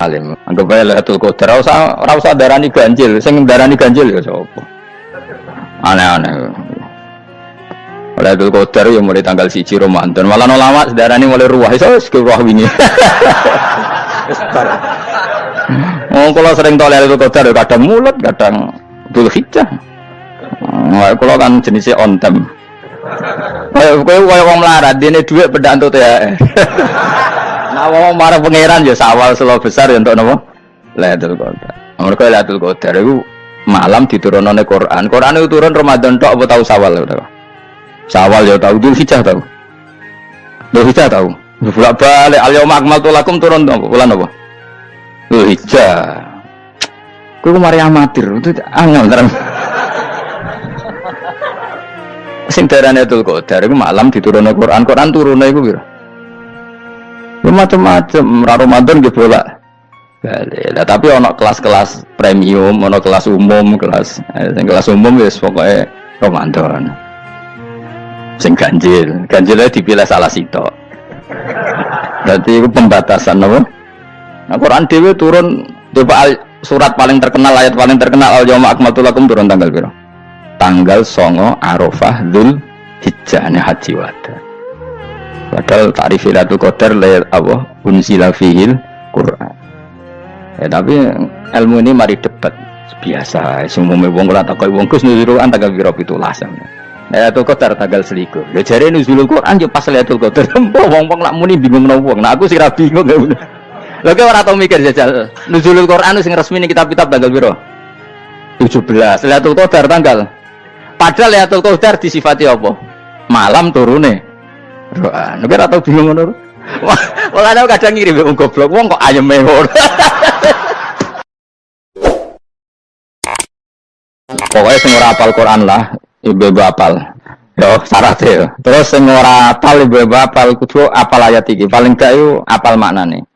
salim. Anggap ae Lailatul Qadar ora usah darani ganjil, sing darani ganjil ya sapa. Aneh-aneh. Lailatul Qadar ya mulai tanggal 1 Ramadan. Malah ulama sedarani mulai ruwah iso ke ruwah wingi. Kalau sering tau Lailatul Qadar kadang mulut, kadang Dzulhijjah. Kalau kan jenisnya on time. Kayak wong melarat, dene dhuwit pendak entuk THR. Nah, wong marah pangeran ya sawal selo besar ya untuk napa? Lailatul Qadar. Mergo Lailatul Qadar iku malam diturunane Quran. Quran itu turun Ramadan tok apa tau Sawal ya? Sawal ya tau, Dzulhijjah tau. Dzulhijjah tau. Bolak-balik al-yauma akmaltu lakum turun apa? Bulan apa? Dzulhijjah. Kuwi mari amatir, itu angel terang. Sing darane Lailatul Qadar iku malam diturunne Quran. Quran turune iku pira? Macam-macam, Ramadan nggih bolak. Lah tapi ana kelas-kelas premium, ana kelas umum, sing kelas umum wis pokoke Ramadan. Sing ganjile dipilih salah sitok. Dadi iku pembatasan apa? Nah, Quran dhewe turun coba surat paling terkenal, ayat paling terkenal al-yauma akmaltu lakum turun tanggal pira? Tanggal 9 Arafah Dzulhijjah haji wada. Padahal ta'rif Lailatul Qadar layat apa? Unzila fihil Quran. Ya tapi ilmu ini mari debat biasa. Semua wong ora takoi wong Gus nuzul Quran tanggal pira 17. Lailatul Qadar tanggal 21. Lha jare nuzul Quran yo pas Lailatul Qadar. Wong-wong lak muni bingung nang wong. Nah aku sing ra bingung. Lha kok ora tau mikir jajal. Nuzul Quran sing resmi ning kitab-kitab tanggal pira? 17. Lailatul Qadar tanggal. Padahal Lailatul Qadar disifati apa? Malam turune. Quran. Nek ora tau bingung ngono. Wong ana kadang ngirim wong goblok, wong kok ayeme ngono. Pokoknya sing ora hafal Quran lah, ibu-ibu hafal. Yo syaratnya. Terus sing ora hafal ibu-ibu hafal kudu hafal ayat iki. Paling gak yo hafal maknane.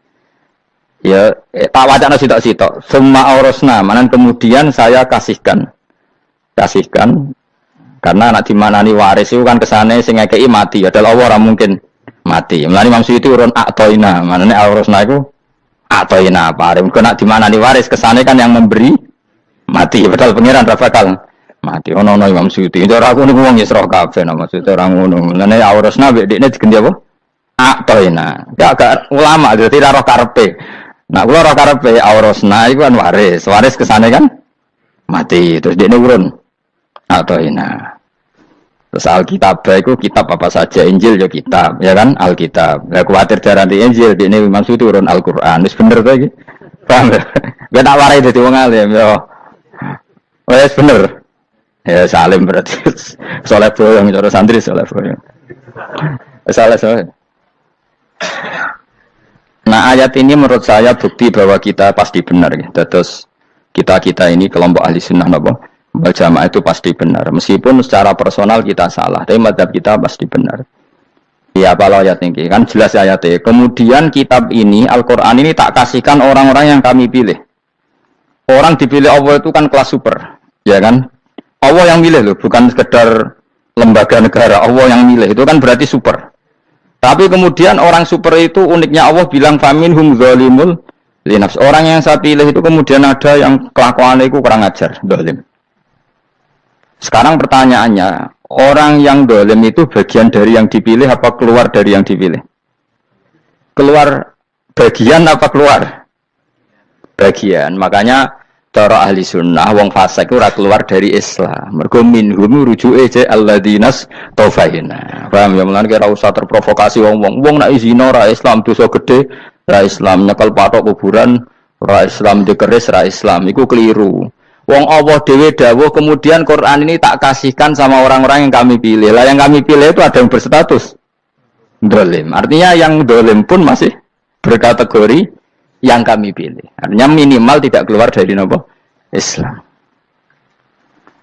Ya, tak wacana sitok-sitok. Summa aurasna, manan kemudian saya kasihkan. Karena anak dimanani waris itu kan kesane sing ngekeki mati. Adalah Allah ora mungkin mati. Mulane Imam Suyuti urun atoina, manane aurasna iku atoina apa? Mergo nak dimanani waris kesane kan yang memberi mati. Padahal pangeran ra bakal mati. Ono Imam Suyuti. Ora aku niku wong Isra kabeh nama maksudnya ora ngono. Mulane aurasna mek dekne diganti apa? Atoina. Ya gak ulama dadi ra roh karepe. Nah, kula ora karepe aurasna iku kan waris. Waris kesane kan mati. Terus dekne urun atoina. Terus Alkitab itu kitab apa saja, Injil ya kitab, ya kan Alkitab. Lah kuwatir darani Injil, ini maksud turun Al-Qur'an. Wis bener to iki. Paham ya? Gak tak warai dadi wong alim ya. Wis bener. Ya salim berarti. Saleh boyong cara santri saleh boyong. Saleh. Nah, ayat ini menurut saya bukti bahwa kita pasti benar ya. Terus kita ini kelompok ahli sunnah napa? Jamaah itu pasti benar, meskipun secara personal kita salah, tapi mazhab kita pasti benar. Ya kalau ayat ini kan jelas ayatnya. Kemudian kitab ini Al-Quran ini tak kasihkan orang-orang yang kami pilih. Orang dipilih Allah itu kan kelas super, ya kan? Allah yang milih loh, bukan sekedar lembaga negara. Allah yang milih itu kan berarti super. Tapi kemudian orang super itu uniknya Allah bilang faminhum zalimul linafs. Orang yang saya pilih itu kemudian ada yang kelakuannya itu kurang ajar, zalim. Sekarang pertanyaannya, orang yang dolim itu bagian dari yang dipilih apa keluar dari yang dipilih? Keluar bagian apa keluar? Bagian. Makanya cara ahli sunnah, wong fasik itu keluar dari Islam. Mergo minhum rujuke je alladinas taufaina. Paham ya? Mulane ora usah terprovokasi wong-wong. Wong nek zina ora Islam dosa gede, ora Islam nyekel patok kuburan, ora Islam dikeris, ora Islam. Iku keliru. Wong Allah dewe dawuh kemudian Quran ini tak kasihkan sama orang-orang yang kami pilih. Lah yang kami pilih itu ada yang berstatus dolim. Artinya yang dolim pun masih berkategori yang kami pilih. Artinya minimal tidak keluar dari nopo Islam.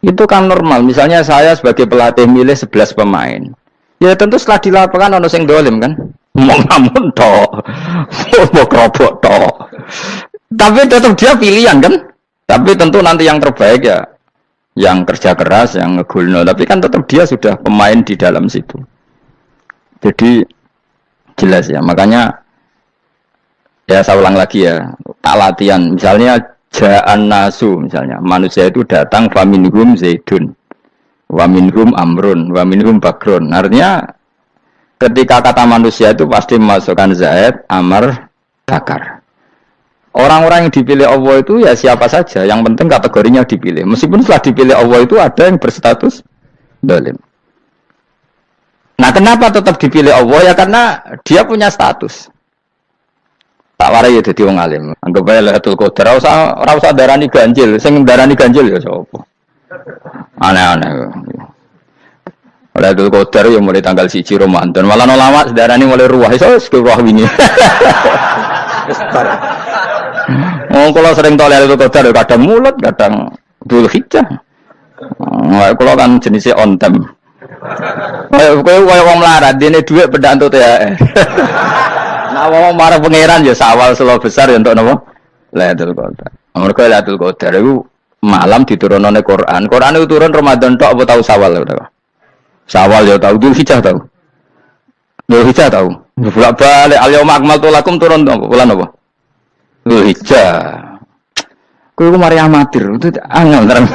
Itu kan normal. Misalnya saya sebagai pelatih milih 11 pemain. Ya tentu setelah di lapangan ono sing dolim kan. Mau ngamun tok. Mau kerobok tok. Tapi tetap dia pilihan kan. Tapi tentu nanti yang terbaik ya yang kerja keras, yang ngegulno. Tapi kan tetap dia sudah pemain di dalam situ. Jadi jelas ya. Makanya ya saya ulang lagi ya. tak latihan. Misalnya ja'an nasu, misalnya manusia itu datang faminhum zaidun, waminhum amrun, waminhum bakrun. Artinya ketika kata manusia itu pasti memasukkan zaid, amr, bakar. Orang-orang yang dipilih Allah itu ya siapa saja, yang penting kategorinya dipilih. Meskipun setelah dipilih Allah itu ada yang berstatus zalim. Nah, kenapa tetap dipilih Allah? Ya karena dia punya status. Tak warai ya dadi wong alim. Anggap ae Lailatul Qadar ora usah darani ganjil, sing darani ganjil ya sapa. Aneh-aneh. Lailatul Qadar ya mulai tanggal 1 Ramadan. Malah ulama darani mulai ruwah iso ruwah wingi. Kalau sering tau Lailatul Qadar kadang mulut, kadang Dzulhijjah. Kalau kan jenisnya on time. Kayak wong melarat, dene dhuwit pendak entuk THR. Nah, wong marang pangeran ya sawal selo besar ya untuk napa? Lailatul Qadar. Mergo Lailatul Qadar iku malam diturunane Quran. Quran itu turun Ramadan tok apa tau Sawal ta? Sawal ya tau, Dzulhijjah tau. Dzulhijjah tau. Bolak-balik al-yauma akmaltu lakum turun bulan apa? Dzulhijjah. Kowe ku mari amatir, itu angel terang.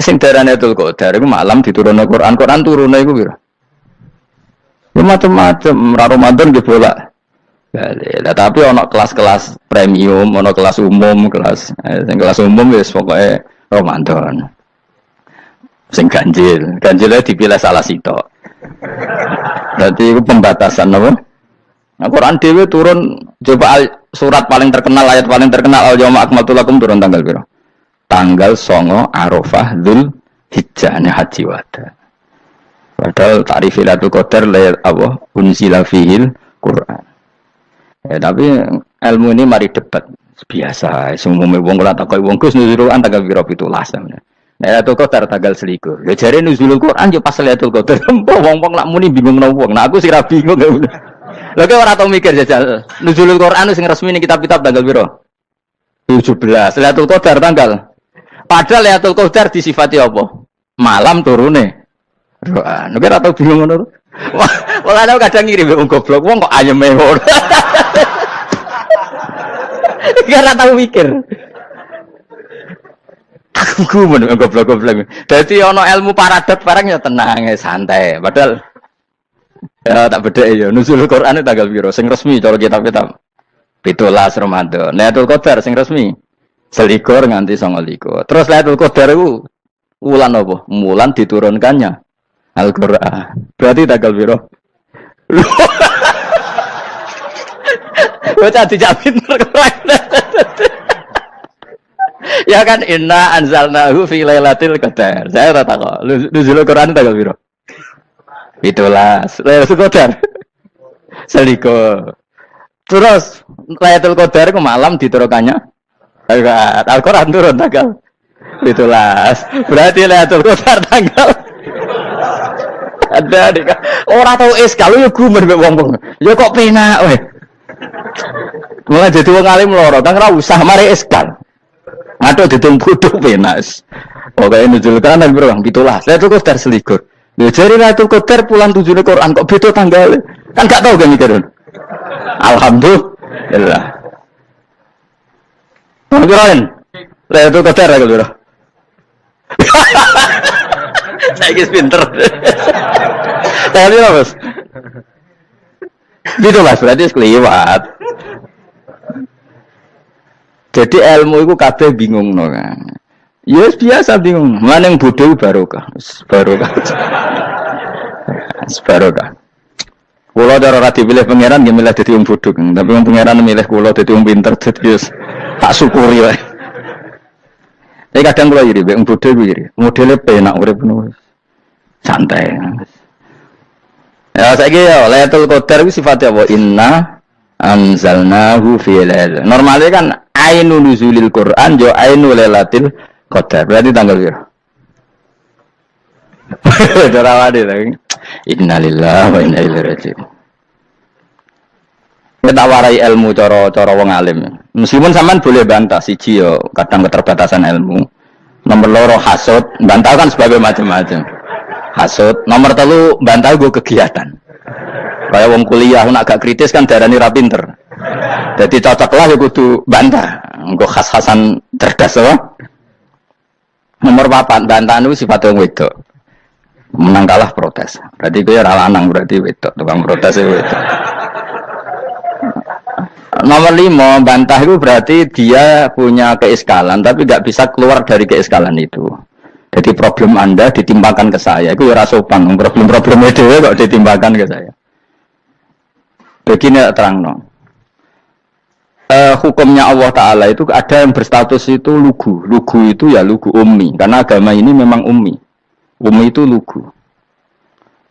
Sing darane Lailatul Qadar iku malam diturunane Quran. Quran turune iku pira? Ya macam-macam, Ramadan di bola. Nah, tapi ono kelas-kelas premium, ono kelas umum, kelas umum wis pokoke Ramadan. Sing ganjilnya dipilih salah sitok. Berarti itu pembatasan apa? Nah, Quran dhewe turun coba surat paling terkenal, ayat paling terkenal al-yauma akmaltu lakum turun tanggal piro? Tanggal 9 Arafah Dzulhijjah haji wada. Padahal ta'rif Lailatul Qadar apa unzila fihil Quran. Ya, tapi ilmu ini mari debat biasa. Semua wong ora takoki wong Gus nuzul Quran tanggal piro 17. Lailatul Qadar tanggal 21. Ya jare nuzul Quran yo pas Lailatul Qadar. Wong-wong lak muni bingung nang wong. Nah aku sira bingung. Lha kok ora tau mikir jajal. Nuzul Quran sing resmi ning kitab-kitab tanggal piro? 17. Lailatul Qadar tanggal. Padahal Lailatul Qadar disifati apa? Malam turune. Doa, nek atau bingung ngono. Wah, ana kadang ngirim wong goblok, wong kok ayeme ngono. Ora tau mikir. Aku men goblok-goblok. Dadi ana ilmu paradok barang ya tenang, ya santai. Padahal ya tak bedhek ya nuzul Quran tanggal piro sing resmi cara kitab-kitab. 17 Ramadan. Lailatul Qadar sing resmi 21 nganti 29. Terus Lailatul Qadar iku wulan apa? Wulan diturunkannya Al-Qur'an. Berarti tanggal piro? Bocah dijamin ya kan inna anzalnahu fi lailatul qadar. Saya ora takok. Nuzul Quran tanggal piro? 17. Lailatul Qadar. Seliko. Terus Lailatul Qadar ku malam diturunkannya Al-Qur'an turun tanggal 17. Berarti Lailatul Qadar tanggal ada dik. Ora tau kalau ya gumer mbek wong-wong. Ya kok penak weh. Mulai jadi wong alim loro, kan ora usah mari eskal. Aduh ditung bodho penak. Pokoke nuzul Quran nang piro? 17. Lailatul Qadar selikur. Lho jare Lailatul Qadar bulan 7 Quran kok beda tanggal. Kan gak tau kan mikir. Alhamdulillah. Ngono Lailatul Qadar lho piro? Saya pinter. Tadi lah bos. Gitu mas, berarti sekeliwat. Jadi ilmu itu kabeh bingung no kan. Ya biasa bingung. Mana yang bodoh barokah. Barokah. Barokah. Kulo cara ora dipilih pangeran nggih milih dadi wong bodoh. Tapi wong pangeran milih kulo dadi wong pinter dadi tak syukuri wae. Tapi kadang kulo iri, wong bodoh kuwi iri. Modele penak urip ngono. Santai. Ya saiki ya Lailatul Qadar itu sifatnya apa? Inna anzalnahu fi lailatul. Normalnya kan ainul nuzulil Quran jo ainul lailatul qadar. Berarti tanggal piro? Darawade lagi. Innalillahi wa inna ilaihi raji'un. Kita warai ilmu cara wong alim. Meskipun sampean boleh bantah siji yo kadang keterbatasan ilmu. Nomor loro hasud, bantah kan sebagai macam-macam. Hasud, nomor 3 bantah gue kegiatan. Kayak wong kuliah nak agak kritis kan darani ra pinter. Jadi cocoklah ya kudu bantah. Engko khas-khasan cerdas apa? Nomor 4, bantah itu sifat wong wedok. Menang kalah protes. Berarti kowe ora lanang, berarti wedok, tukang protes wedok. Nomor 5, bantah itu berarti dia punya keiskalan tapi nggak bisa keluar dari keiskalan itu. Jadi problem Anda ditimpakan ke saya, itu ya sopan. Problem-problem itu kok ditimpakan ke saya. Begini terang no. Hukumnya Allah Ta'ala itu ada yang berstatus itu lugu. Lugu itu ya lugu ummi. Karena agama ini memang ummi. Ummi itu lugu.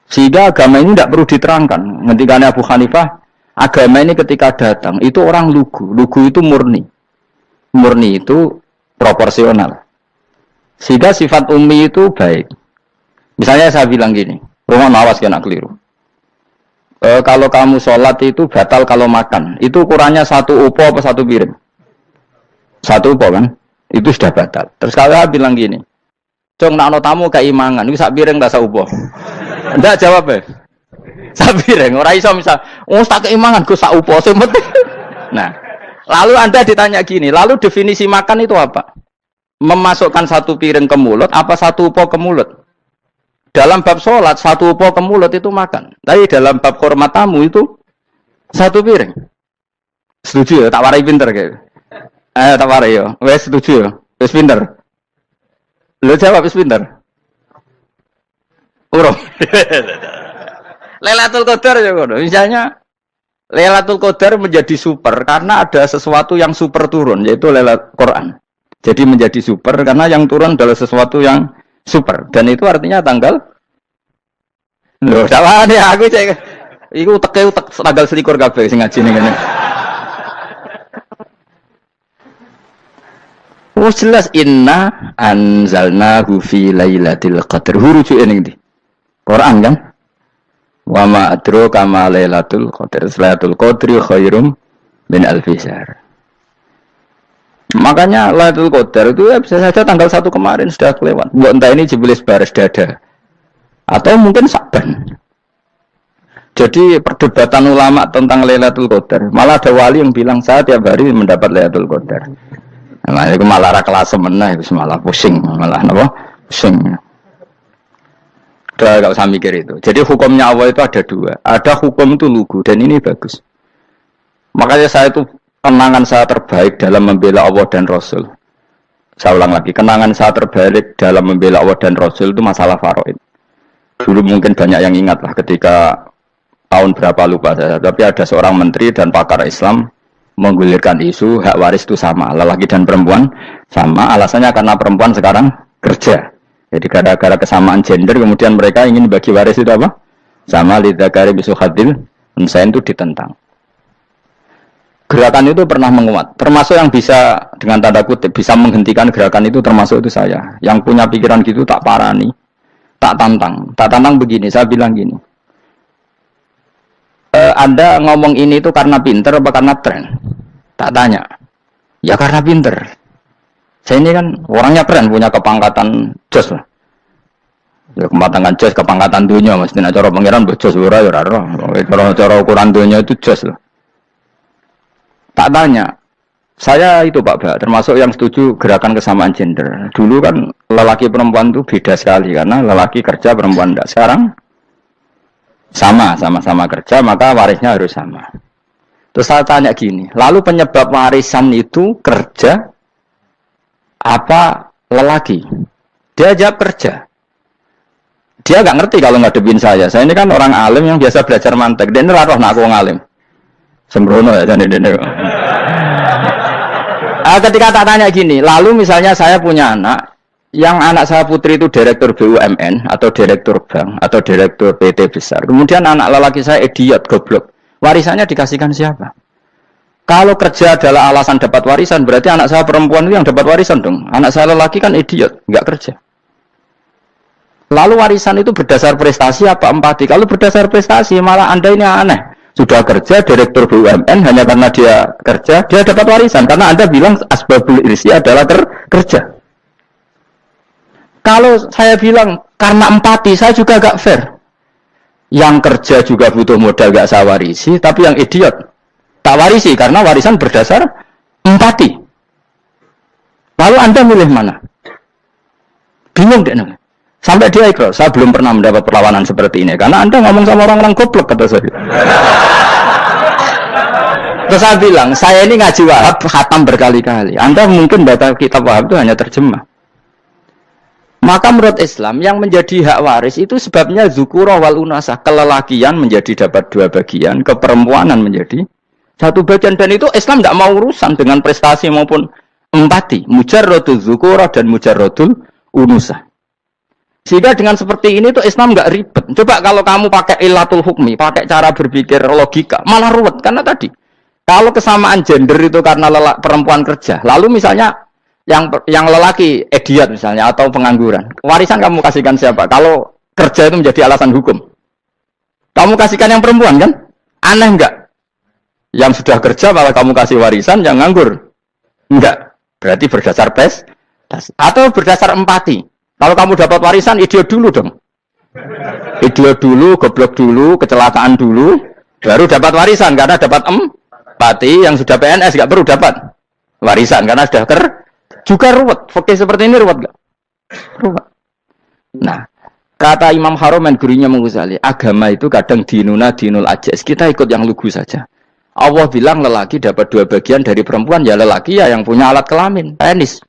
Sehingga agama ini tidak perlu diterangkan. Ketika Abu Hanifah, agama ini ketika datang, itu orang lugu. Lugu itu murni. Murni itu proporsional. Sehingga sifat ummi itu baik. Misalnya saya bilang gini, rumah awas kena keliru. Kalau kamu sholat itu batal kalau makan. Itu ukurannya 1 upo apa 1 piring? 1 upo kan? Itu sudah batal. Terus kalau saya bilang gini, Cong, nak tamu keimangan, itu 1 piring tak 1 upo. Enggak jawab ya? 1 piring. Orang iso misal, tak keimangan, gue 1 upo. Nah, lalu Anda ditanya gini, lalu definisi makan itu apa? Memasukkan 1 piring ke mulut, apa 1 upo ke mulut? Dalam bab sholat, 1 upo ke mulut itu makan. Tapi dalam bab hormat tamu itu 1 piring. Setuju ya? Tak warai pinter kayak. Tak warai ya. Wes setuju ya? Wes pinter. Lo jawab wes pinter. Urung. Lailatul Qadar ya kono. Misalnya Lailatul Qadar menjadi super karena ada sesuatu yang super turun, yaitu Lailatul Quran. Jadi menjadi super karena yang turun adalah sesuatu yang super, dan itu artinya tanggal. Loh, salah nih aku cek. Iku teke tanggal 21 kabeh sing ngaji ning ngene. Oh jelas inna anzalnahu fi lailatul qadr. Hurujuke ning ndi? Quran kan? Wa ma adraka ma lailatul qadr. Lailatul qadri khairum min alfi syahr. Makanya Lailatul Qadar itu ya bisa saja tanggal 1 kemarin sudah kelewat. Mbok entah ini jebelis baris dada. Atau mungkin Sa'ban. Jadi perdebatan ulama tentang Lailatul Qadar. Malah ada wali yang bilang saya tiap hari mendapat Lailatul Qadar. Nah, itu malah ra kelas meneh, itu malah pusing, malah napa? Pusing. Udah enggak usah mikir itu. Jadi hukumnya Allah itu ada 2. Ada hukum itu lugu dan ini bagus. Makanya saya itu kenangan saya terbaik dalam membela Allah dan Rasul. Saya ulang lagi, kenangan saya terbaik dalam membela Allah dan Rasul itu masalah faraid. Dulu mungkin banyak yang ingat lah ketika tahun berapa lupa saya, tapi ada seorang menteri dan pakar Islam menggulirkan isu hak waris itu sama, lelaki dan perempuan sama, alasannya karena perempuan sekarang kerja. Jadi gara-gara kesamaan gender kemudian mereka ingin bagi waris itu apa? Sama lidzakari bisuhadil unsain itu ditentang. Gerakan itu pernah menguat, termasuk yang bisa dengan tanda kutip bisa menghentikan gerakan itu termasuk itu saya. Yang punya pikiran gitu tak parani, tak tantang begini. Saya bilang gini, Anda ngomong ini itu karena pinter apa karena tren? Tak tanya, ya karena pinter. Saya ini kan orangnya keren, punya kepangkatan jos lah. Ya kepangkatan jos, kepangkatan dunia, mesti cara pangeran bojos ora ya ora. Cara ukuran dunia itu jos lah. Tak tanya, saya itu Pak, termasuk yang setuju gerakan kesamaan gender. Dulu kan lelaki perempuan itu beda sekali, karena lelaki kerja perempuan tidak. Sekarang sama-sama kerja, maka warisnya harus sama. Terus saya tanya gini, lalu penyebab warisan itu kerja apa lelaki? Dia jawab kerja. Dia nggak ngerti kalau ngadepin saya. Saya ini kan orang alim yang biasa belajar mantek. Dan ini roh nak aku ngalim. Sembrono ya jadi dene. Ketika tak tanya gini, lalu misalnya saya punya anak, yang anak saya putri itu direktur BUMN atau direktur bank atau direktur PT besar. Kemudian anak lelaki saya idiot, goblok. Warisannya dikasihkan siapa? Kalau kerja adalah alasan dapat warisan, berarti anak saya perempuan itu yang dapat warisan dong. Anak saya lelaki kan idiot, nggak kerja. Lalu warisan itu berdasar prestasi apa empati? Kalau berdasar prestasi, malah Anda ini aneh. Sudah kerja direktur BUMN hanya karena dia kerja, dia dapat warisan. Karena Anda bilang asbabul irsi adalah kerja. Kalau saya bilang karena empati, saya juga gak fair. Yang kerja juga butuh modal gak saya warisi, tapi yang idiot Tak warisi karena warisan berdasar empati. Lalu Anda milih mana? Bingung deh namanya. Sampai dia ikrar, saya belum pernah mendapat perlawanan seperti ini karena Anda ngomong sama orang-orang goblok kata saya. Terus saya bilang, saya ini ngaji Wahab khatam berkali-kali. Anda mungkin baca kitab Wahab itu hanya terjemah. Maka menurut Islam yang menjadi hak waris itu sebabnya zukurah wal unasah, kelelakian menjadi dapat 2 bagian, keperempuanan menjadi 1 bagian, dan itu Islam tidak mau urusan dengan prestasi maupun empati, mujarradul zukurah dan mujarradul unusah. Sehingga dengan seperti ini tuh Islam nggak ribet. Coba kalau kamu pakai ilatul hukmi, pakai cara berpikir logika, malah ruwet karena tadi kalau kesamaan gender itu karena perempuan kerja, lalu misalnya yang lelaki idiot misalnya atau pengangguran, warisan kamu kasihkan siapa? Kalau kerja itu menjadi alasan hukum, kamu kasihkan yang perempuan kan? Aneh enggak? Yang sudah kerja malah kamu kasih warisan, yang nganggur enggak? Berarti berdasar prestasi atau berdasar empati. Kalau kamu dapat warisan, idiot dulu dong. Idiot dulu, goblok dulu, kecelakaan dulu, baru dapat warisan karena dapat empati. Yang sudah PNS enggak perlu dapat warisan karena sudah juga ruwet. Oke, seperti ini ruwet enggak? Ruwet. Nah, kata Imam Haromen gurunya Ghazali, agama itu kadang dinuna dinul ajais. Kita ikut yang lugu saja. Allah bilang lelaki dapat 2 bagian dari perempuan, ya lelaki ya yang punya alat kelamin, penis.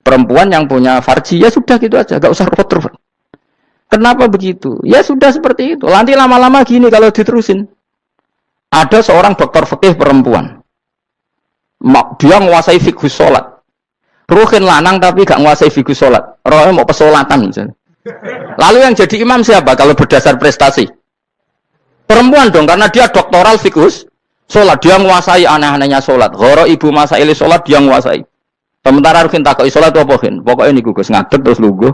Perempuan yang punya farji, ya sudah gitu aja, gak usah ruwet-ruwet. Kenapa begitu? Ya sudah seperti itu. Nanti lama-lama gini kalau diterusin. Ada seorang dokter fikih perempuan. Dia menguasai fikih sholat. Ruhin lanang tapi gak menguasai fikih sholat. Rohnya mau pesolatan misalnya. Lalu yang jadi imam siapa kalau berdasar prestasi? Perempuan dong, karena dia doktoral fikih sholat. Dia menguasai aneh-anehnya sholat. Goro ibu masa ili sholat dia menguasai. Sementara Rukin takut sholat apa Rukin? Pokoknya ini gugus ngadeg terus lugu.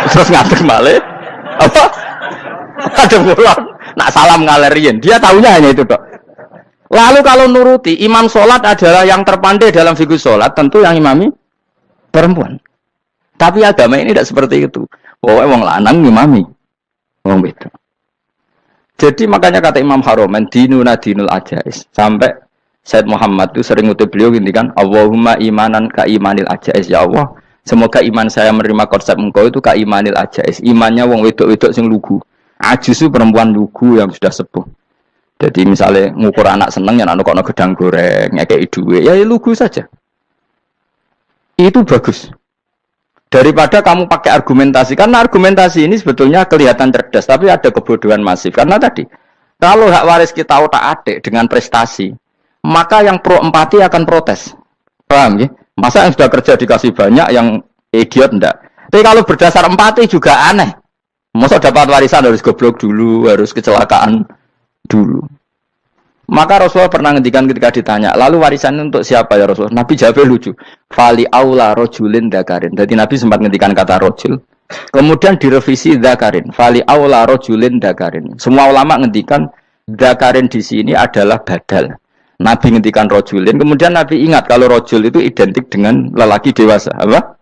Terus ngadeg malah. Apa? Ada bulan. Nak salam ngalerian. Dia tahunya hanya itu dok. Lalu kalau nuruti imam sholat adalah yang terpandai dalam fikih sholat, tentu yang imami perempuan. Tapi agama ini tidak seperti itu. Pokoknya wong lanang imami. Wong beda. Jadi makanya kata Imam Haromen dinuna dinul ajais. Sampai Said Muhammad itu sering ngutip beliau gini kan, Allahumma imanan ka imanil ajais, ya Allah, semoga iman saya menerima konsep engkau itu ka imanil ajais, imannya wong wedok-wedok sing lugu. Ajus itu perempuan lugu yang sudah sepuh. Jadi misalnya ngukur anak seneng ya anak kono gedang goreng, ngekei duwe, ya lugu saja. Itu bagus. Daripada kamu pakai argumentasi, karena argumentasi ini sebetulnya kelihatan cerdas, tapi ada kebodohan masif. Karena tadi, kalau hak waris kita otak-atik dengan prestasi, maka yang pro empati akan protes. Paham ya? Masa yang sudah kerja dikasih banyak, yang idiot enggak? Tapi kalau berdasar empati juga aneh. Masa dapat warisan harus goblok dulu, harus kecelakaan dulu. Maka Rasulullah pernah ngendikan ketika ditanya, lalu warisan untuk siapa ya Rasulullah? Nabi jawab lucu. Fali aula rojulin dakarin. Jadi Nabi sempat ngendikan kata rojul. Kemudian direvisi dakarin. Fali aula rojulin dakarin. Semua ulama ngendikan dakarin di sini adalah badal. Nabi ngendikan rojulin, kemudian Nabi ingat kalau rojul itu identik dengan lelaki dewasa, apa?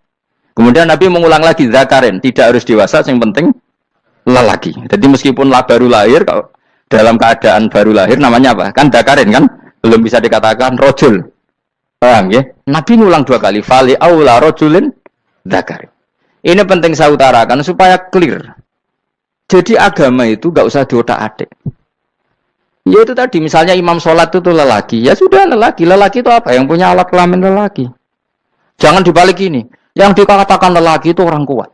Kemudian Nabi mengulang lagi zakarin, tidak harus dewasa, yang penting lelaki. Jadi meskipun baru lahir, kalau dalam keadaan baru lahir namanya apa? Kan zakarin kan, belum bisa dikatakan rojul. Paham ya? Nabi ngulang 2 kali, fali aula rojulin zakarin. Ini penting saya utarakan supaya clear. Jadi agama itu gak usah diotak-atik. Ya itu tadi, misalnya imam sholat itu lelaki, ya sudah lelaki. Lelaki itu apa? Yang punya alat kelamin lelaki. Jangan dibalik ini. Yang dikatakan lelaki itu orang kuat.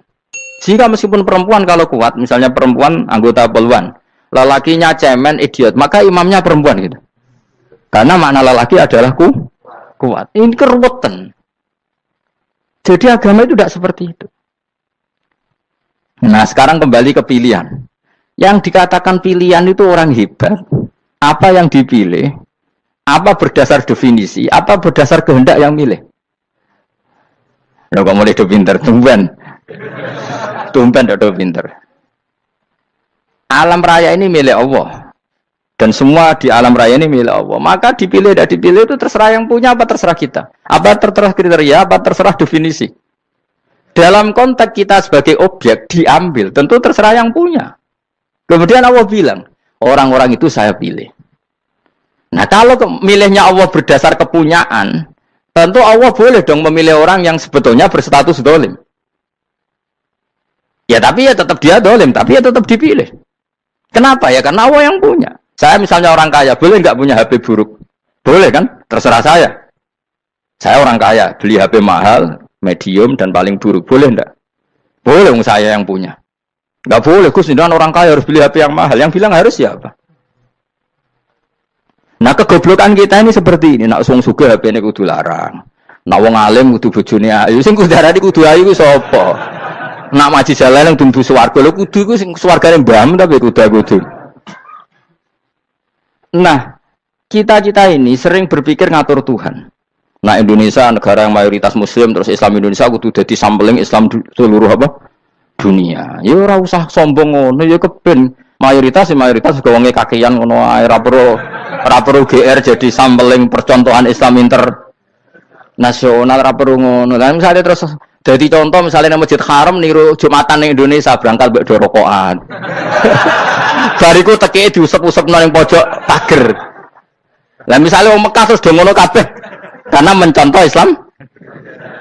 Jika meskipun perempuan kalau kuat, misalnya perempuan anggota poluan, lelakinya cemen, idiot, maka imamnya perempuan gitu. Karena makna lelaki adalah kuat. Ini keruwetan. Jadi agama itu tidak seperti itu. Nah sekarang kembali ke pilihan. Yang dikatakan pilihan itu orang hebat. Apa yang dipilih, apa berdasar definisi, apa berdasar kehendak yang milih. Ya kok mulai do pinter, tumben do pinter. Alam raya ini milik Allah. Dan semua di alam raya ini milik Allah. Maka dipilih dan dipilih itu terserah yang punya, apa terserah kita. Apa terserah kriteria, apa terserah definisi. Dalam konteks kita sebagai objek diambil, tentu terserah yang punya. Kemudian Allah bilang, orang-orang itu saya pilih. Nah kalau milihnya Allah berdasar kepunyaan, tentu Allah boleh dong memilih orang yang sebetulnya berstatus dolim. Ya tapi ya tetap dia dolim, tapi ya tetap dipilih. Kenapa ya? Karena Allah yang punya. Saya misalnya orang kaya, boleh nggak punya HP buruk? Boleh kan? Terserah saya. Saya orang kaya, beli HP mahal, medium, dan paling buruk. Boleh nggak? Boleh, saya yang punya. Nggak boleh, Gus, dengan orang kaya harus beli HP yang mahal. Yang bilang harus siapa? Nah kegoblokan kita ini seperti ini. Nak wong sugih HP ini kudu larang. Nak wong alim kudu bojone ayu. Sing kudu darani kudu ayu ku sapa? Nak maji jalan yang tumbuh swarga lho kudu iku sing swargane mbam tapi kudu. Nah, kita ini sering berpikir ngatur Tuhan. Nah, Indonesia negara yang mayoritas muslim terus Islam Indonesia kudu dadi sampling Islam seluruh apa? Dunia. Ya ora usah sombong ngono ya keben. Mayoritas juga wonge kakean ngono ae ora perlu GR jadi sampling percontohan Islam internasional ora perlu ngono. Lah misale terus jadi contoh misalnya nang Masjid Haram niru Jumatan ning Indonesia berangkat mbek do rokokan. Bariku teke diusep-usep nang pojok pager. Lah misalnya wong Mekah terus do ngono kabeh karena mencontoh Islam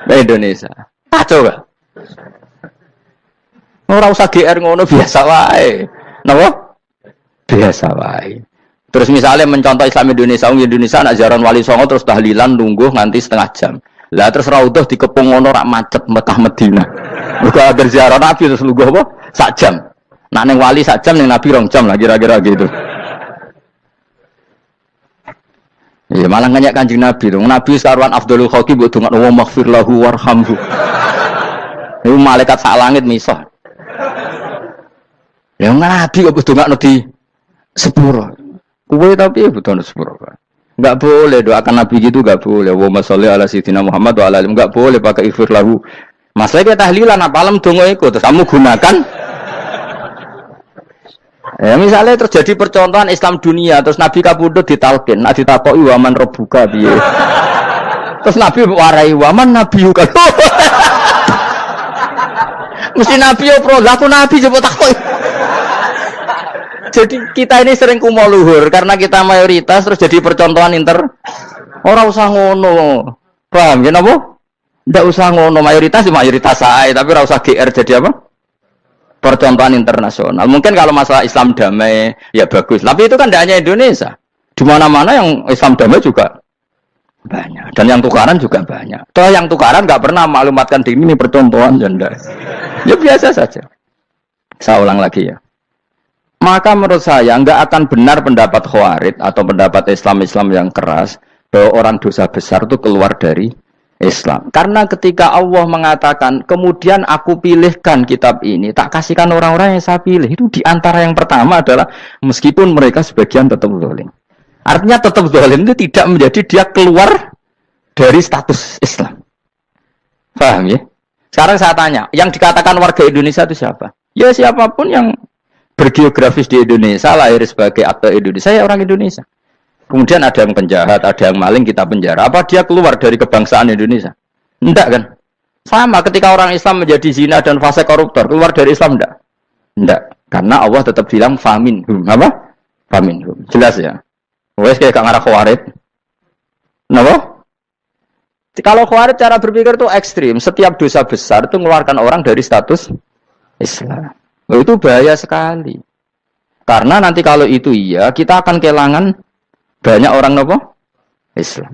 di Indonesia. Kacau gak? Ora usah GR ngono biasa wae. Napa? Biasa wae. Terus misalnya mencontoh Islam Indonesia nak jaran Wali Songo terus tahlilan nunggu nganti setengah jam. Lah terus raudhah dikepung ngono rak macet Mekah Madinah. Mergo agar ziarah Nabi terus lungguh apa? Sak jam. Nak ning wali sak jam ning Nabi 2 jam lah kira-kira gitu. Ya malah nanya Kanjeng Nabi dong. Nabi sekaruan afdhalul khalqi mbok dongakno wa maghfir lahu warhamhu. Iku malaikat sak langit misah. Ya Nabi kok dongakno di sepuro. Kuwe tapi ya butuh sepuro. Enggak boleh doakan Nabi gitu, enggak boleh. Wa sholli ala sayyidina Muhammad wa ala alihi, enggak boleh pakai ighfir lahu. Masalah tahlilan apa alam donga iku terus kamu gunakan. Ya misalnya terjadi percontohan Islam dunia terus Nabi kapundhut ditalkin, nak ditakoki waman rabbuka piye. Terus Nabi warai waman nabiyuka. Mesti Nabi yo pro, lah Nabi coba takoki. Jadi kita ini sering kumo luhur karena kita mayoritas terus jadi percontohan orang usah ngono. Paham ya napa? Ndak usah ngono, mayoritas saya, tapi ora usah GR jadi apa? Percontohan internasional. Mungkin kalau masalah Islam damai ya bagus, tapi itu kan tidak hanya Indonesia. Di mana-mana yang Islam damai juga banyak dan yang tukaran juga banyak. Toh yang tukaran nggak pernah maklumatkan diri ini percontohan janda. Ya biasa saja. Saya ulang lagi ya. Maka menurut saya nggak akan benar pendapat Khawarij atau pendapat Islam yang keras bahwa orang dosa besar itu keluar dari Islam. Karena ketika Allah mengatakan kemudian aku pilihkan kitab ini, tak kasihkan orang-orang yang saya pilih, itu diantara yang pertama adalah meskipun mereka sebagian tetap zalim. Artinya tetap zalim itu tidak menjadi dia keluar dari status Islam. Paham ya? Sekarang saya tanya, yang dikatakan warga Indonesia itu siapa? Ya siapapun yang bergeografis di Indonesia, lahir sebagai aktor Indonesia, ya orang Indonesia. Kemudian ada yang penjahat, ada yang maling, kita penjara. Apa dia keluar dari kebangsaan Indonesia? Enggak kan? Sama ketika orang Islam menjadi zina dan fase koruptor, keluar dari Islam enggak? Enggak. Karena Allah tetap bilang faminhum. Apa? Faminhum. Jelas ya? Wes kayak ngarah Khawarij. Kenapa? Kalau Khawarij cara berpikir itu ekstrim. Setiap dosa besar itu mengeluarkan orang dari status Islam. Itu bahaya sekali. Karena nanti kalau itu iya, kita akan kehilangan banyak orang nopo Islam.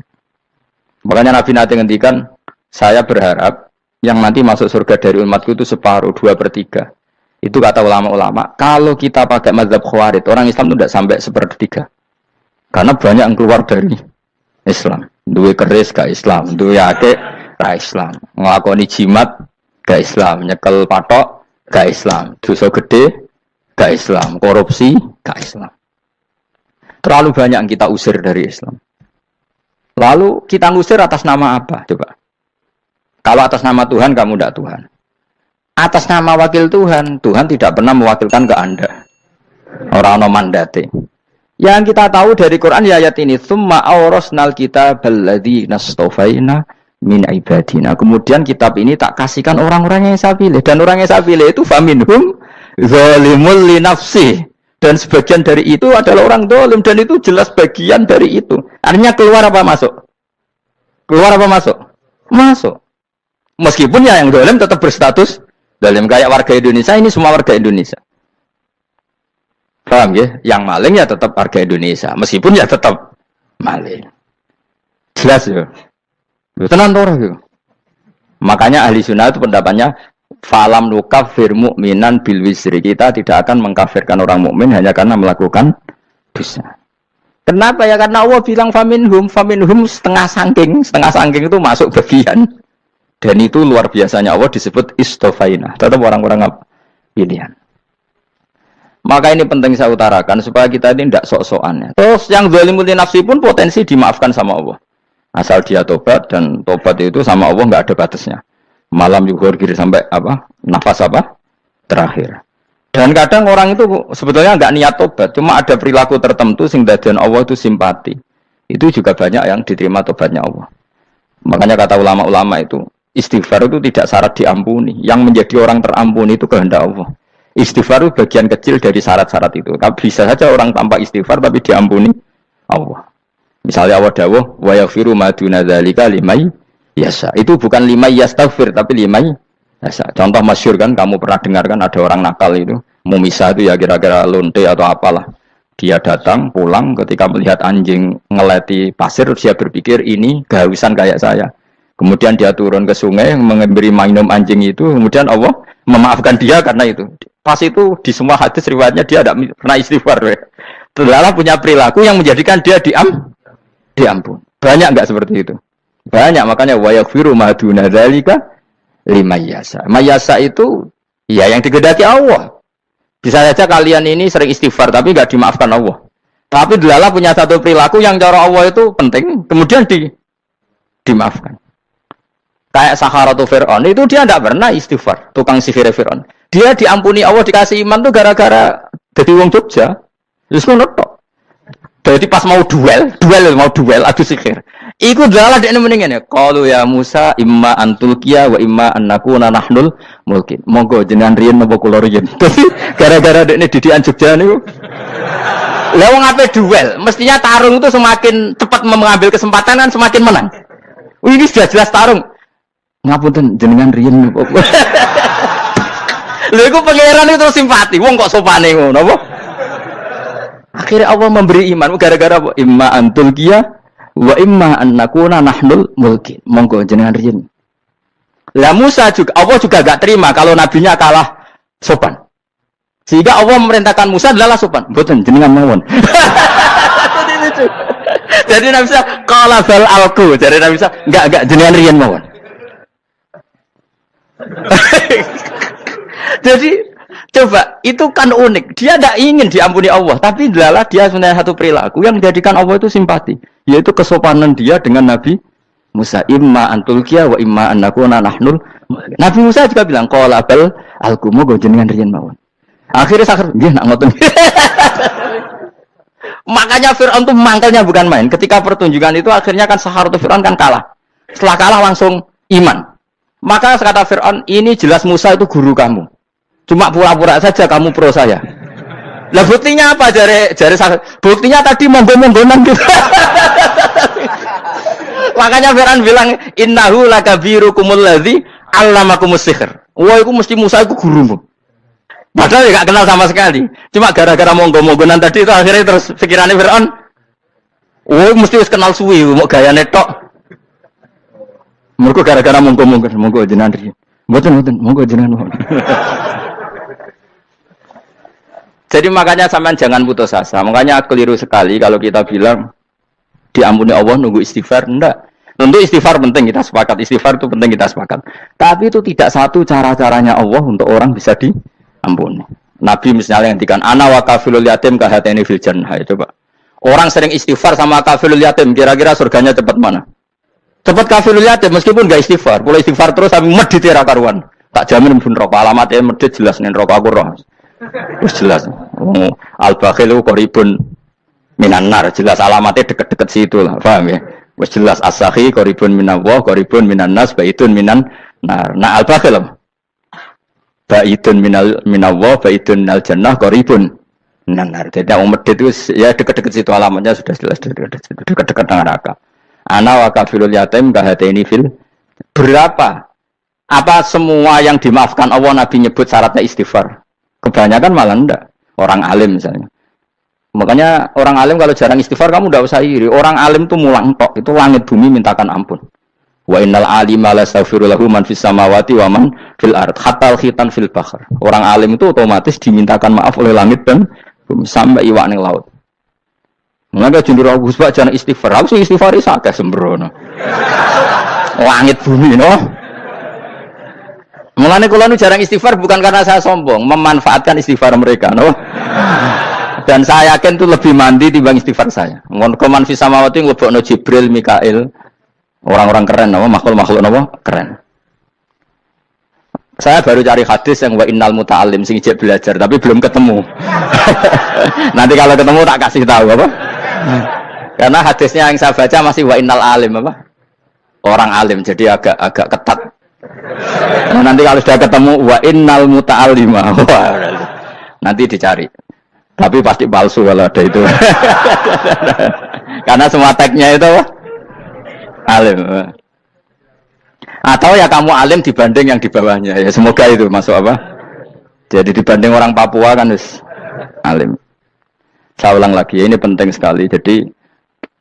Makanya Nabi nanti ngendikan, saya berharap yang nanti masuk surga dari umatku itu separuh, 2/3. Itu kata ulama-ulama. Kalau kita pakai mazhab Khawarij, orang Islam itu tidak sampai 1/3. Karena banyak yang keluar dari Islam. Duwe keris gak Islam, duwe akeh gak Islam, nglakoni jimat gak Islam, nyekel patok gak Islam, dosa gede gak Islam, korupsi gak Islam. Terlalu banyak yang kita usir dari Islam. Lalu kita ngusir atas nama apa? Coba. Kalau atas nama Tuhan, kamu tidak Tuhan. Atas nama wakil Tuhan, Tuhan tidak pernah mewakilkan ke Anda. Orang-orang mandate. Yang kita tahu dari Quran ya ayat ini, tsumma awrasnal kitabal ladzina astafaina min ibadina. Kemudian kitab ini tak kasihkan orang-orang yang saya pilih, dan orang yang saya pilih itu faminhum zalimul li nafsi Dan sebagian dari itu adalah orang dolim dan itu jelas bagian dari itu. Artinya keluar apa masuk? Keluar apa masuk? Masuk. Meskipun ya yang dolim tetap berstatus dolim kayak warga Indonesia ini semua warga Indonesia. Paham ya? Yang maling ya tetap warga Indonesia. Meskipun ya tetap maling. Jelas ya. Tenang orang ya. Makanya ahli sunnah itu pendapatnya falam nukafir mu'minan bil wisri. Kita tidak akan mengkafirkan orang mukmin hanya karena melakukan dosa. Kenapa ya? Karena Allah bilang faminhum setengah sangking itu masuk bagian. Dan itu luar biasanya Allah disebut istofaina. Tetap orang-orang pilihan. Maka ini penting saya utarakan supaya kita ini tidak sok-sokan. Terus yang zalimul nafsi pun potensi dimaafkan sama Allah. Asal dia tobat dan tobat itu sama Allah nggak ada batasnya. Malam yuhur kiri sampai apa nafas apa terakhir. Dan kadang orang itu sebetulnya nggak niat tobat, cuma ada perilaku tertentu sehingga dan Allah itu simpati. Itu juga banyak yang diterima tobatnya Allah. Makanya kata ulama-ulama itu istighfar itu tidak syarat diampuni. Yang menjadi orang terampuni itu kehendak Allah. Istighfar itu bagian kecil dari syarat-syarat itu. Tapi bisa saja orang tanpa istighfar tapi diampuni Allah. Misalnya Allah dawuh wa yaghfiru ma duna dzalika limay yasha. Itu bukan limay yastaghfir tapi limay yasha. Contoh masyhur kan kamu pernah dengar kan ada orang nakal itu, mumisah itu ya kira-kira lonte atau apalah. Dia datang pulang ketika melihat anjing ngeleti pasir dia berpikir ini kehausan kayak saya. Kemudian dia turun ke sungai memberi minum anjing itu, kemudian Allah memaafkan dia karena itu. Pas itu di semua hadis riwayatnya dia tidak pernah istighfar. Terlalu punya perilaku yang menjadikan dia diampun. Banyak enggak seperti itu? Banyak, makanya wa yaghfiru ma duna dzalika limayasa. Mayasa itu ya yang digedaki Allah. Bisa saja kalian ini sering istighfar tapi enggak dimaafkan Allah. Tapi delala punya satu perilaku yang cara Allah itu penting, kemudian dimaafkan. Kayak Saharatu Fir'aun itu dia tidak pernah istighfar, tukang sihir Fir'aun. Dia diampuni Allah dikasih iman tuh gara-gara jadi wong Jogja. Terus ngono. Jadi pas mau duel adu sihir. Iku dalah dekne mendingan ya. Qalu ya Musa imma antulqiya wa imma annakuna nahnul mulkin. Monggo jenengan riyen napa kula riyen. Dadi gara-gara dekne didikan Jogja niku. Lah wong ape duel, mestinya tarung itu semakin cepat mengambil kesempatan kan semakin menang. Ini sudah jelas tarung. Ngapunten jenengan riyen napa. Lha iku pangeran itu simpati. Wong kok sopane ngono apa? Akhirnya Allah memberi iman gara-gara imma antul kia wa imma annakuna nahnul mulkin. Monggo jenengan riyen. Lah Musa juga Allah juga enggak terima kalau nabinya kalah sopan. Sehingga Allah memerintahkan Musa adalah sopan. Mboten jenengan mawon. Jadi Nabi Musa qala bal alqu. Jadi Nabi Musa enggak jenengan riyen mawon. Jadi coba, itu kan unik. Dia tidak ingin diampuni Allah, tapi adalah dia sebenarnya satu perilaku yang menjadikan Allah itu simpati, yaitu kesopanan dia dengan Nabi Musa. Imma antulqiya wa imma annakuna nahnul. Nabi Musa juga bilang qala bal alqumu go jenengan riyen mawon. Akhirnya sakar nggih nak ngoten. Makanya Firaun itu mangkelnya bukan main. Ketika pertunjukan itu akhirnya kan Saharatu Firaun kan kalah. Setelah kalah langsung iman. Maka kata Firaun, ini jelas Musa itu guru kamu. Cuma pura-pura saja kamu pro saya. Lah buktinya apa jare buktinya tadi monggo-monggonan gitu. Makanya Fir'aun bilang innahu lakabirukumul ladzi 'allamakumus sihr. Wah itu mesti Musa itu gurumu. Padahal enggak kenal sama sekali. Cuma gara-gara monggo-monggonan tadi itu akhirnya terus pikirannya Fir'aun. Oh mesti wis kenal suwi mau gayane tok. Mergo gara-gara monggo-monggon monggo jenengan riyen. Mboten monggo jenengan. Jadi makanya sampean jangan putus asa. Makanya keliru sekali kalau kita bilang diampuni Allah nunggu istighfar. Enggak. Tentu istighfar penting, kita sepakat. Istighfar itu penting, kita sepakat. Tapi itu tidak satu cara-caranya Allah untuk orang bisa diampuni. Nabi misalnya yang dikatakan ana wa kafilul yatim kahateni fil jannah. Coba. Orang sering istighfar sama kafilul yatim, kira-kira surganya cepat mana? Cepat kafilul yatim meskipun enggak istighfar. Boleh istighfar terus tapi medit ra karuan. Tak jamin pun rokok alamatnya medit jelas nen rokok aku roh. Wis jelas. Al-bakhilu qaribun minan nar, jelas alamatnya deket-deket situ lah, paham ya? Wis jelas as-sakhi qaribun minallah, qaribun minan nas, baitun minan nar. Nah al-bakhil baitun minallah, baitun minal jannah, qaribun Nanar. Jadi yang medit itu ya dekat-dekat situ alamatnya sudah jelas dekat-dekat neraka. Ana wa kafilul yatim kahateni fil berapa? Apa semua yang dimaafkan Allah Nabi nyebut syaratnya istighfar? Kebanyakan malah enggak. Orang alim misalnya. Makanya orang alim kalau jarang istighfar kamu enggak usah iri. Orang alim tuh mulang tok, itu langit bumi mintakan ampun. Wa innal alima la yastaghfiru lahu man fis samawati wa man fil ard hatta khitan fil bahr. Orang alim itu otomatis dimintakan maaf oleh langit dan bumi sampai iwak ning laut. Mengapa jundur Agus Pak jangan istighfar? Aku sih istighfar is akeh sembrono. Langit bumi no. Mulane kula nu jarang istighfar bukan karena saya sombong, memanfaatkan istighfar mereka no. Dan saya yakin itu lebih mandi dibanding istighfar saya. Mon koman fi samawati nglebokno Jibril, Mikail. Orang-orang keren no, makhluk-makhluk no, keren. Saya baru cari hadis yang wa innal muta'allim sing ijek belajar tapi belum ketemu. Nanti kalau ketemu tak kasih tahu apa? Karena hadisnya yang saya baca masih wa innal alim apa? Orang alim jadi agak ketat. Nah, nanti kalau sudah ketemu wa innal muta'allima. Nanti dicari. Tapi pasti palsu kalau ada itu. Karena semua tagnya itu apa? Alim. Atau ya kamu alim dibanding yang di bawahnya. Ya semoga itu masuk apa? Jadi dibanding orang Papua kan wis alim. Saya ulang lagi, ini penting sekali. Jadi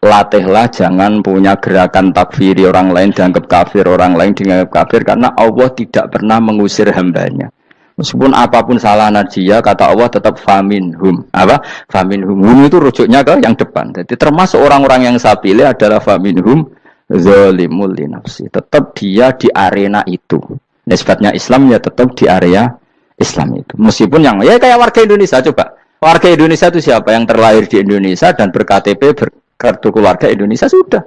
latihlah jangan punya gerakan takfiri orang lain, dianggap kafir, orang lain dianggap kafir, karena Allah tidak pernah mengusir hambanya. Meskipun apapun salah dia, kata Allah tetap faminhum. Apa? Faminhum. Hum itu rujuknya ke yang depan. Jadi termasuk orang-orang yang saya pilih adalah faminhum zalimul li nafsi. Tetap dia di arena itu. Nisbatnya Islam ya tetap di area Islam itu. Meskipun yang ya kayak warga Indonesia coba. Warga Indonesia itu siapa? Yang terlahir di Indonesia dan berKTP berkartu keluarga Indonesia sudah.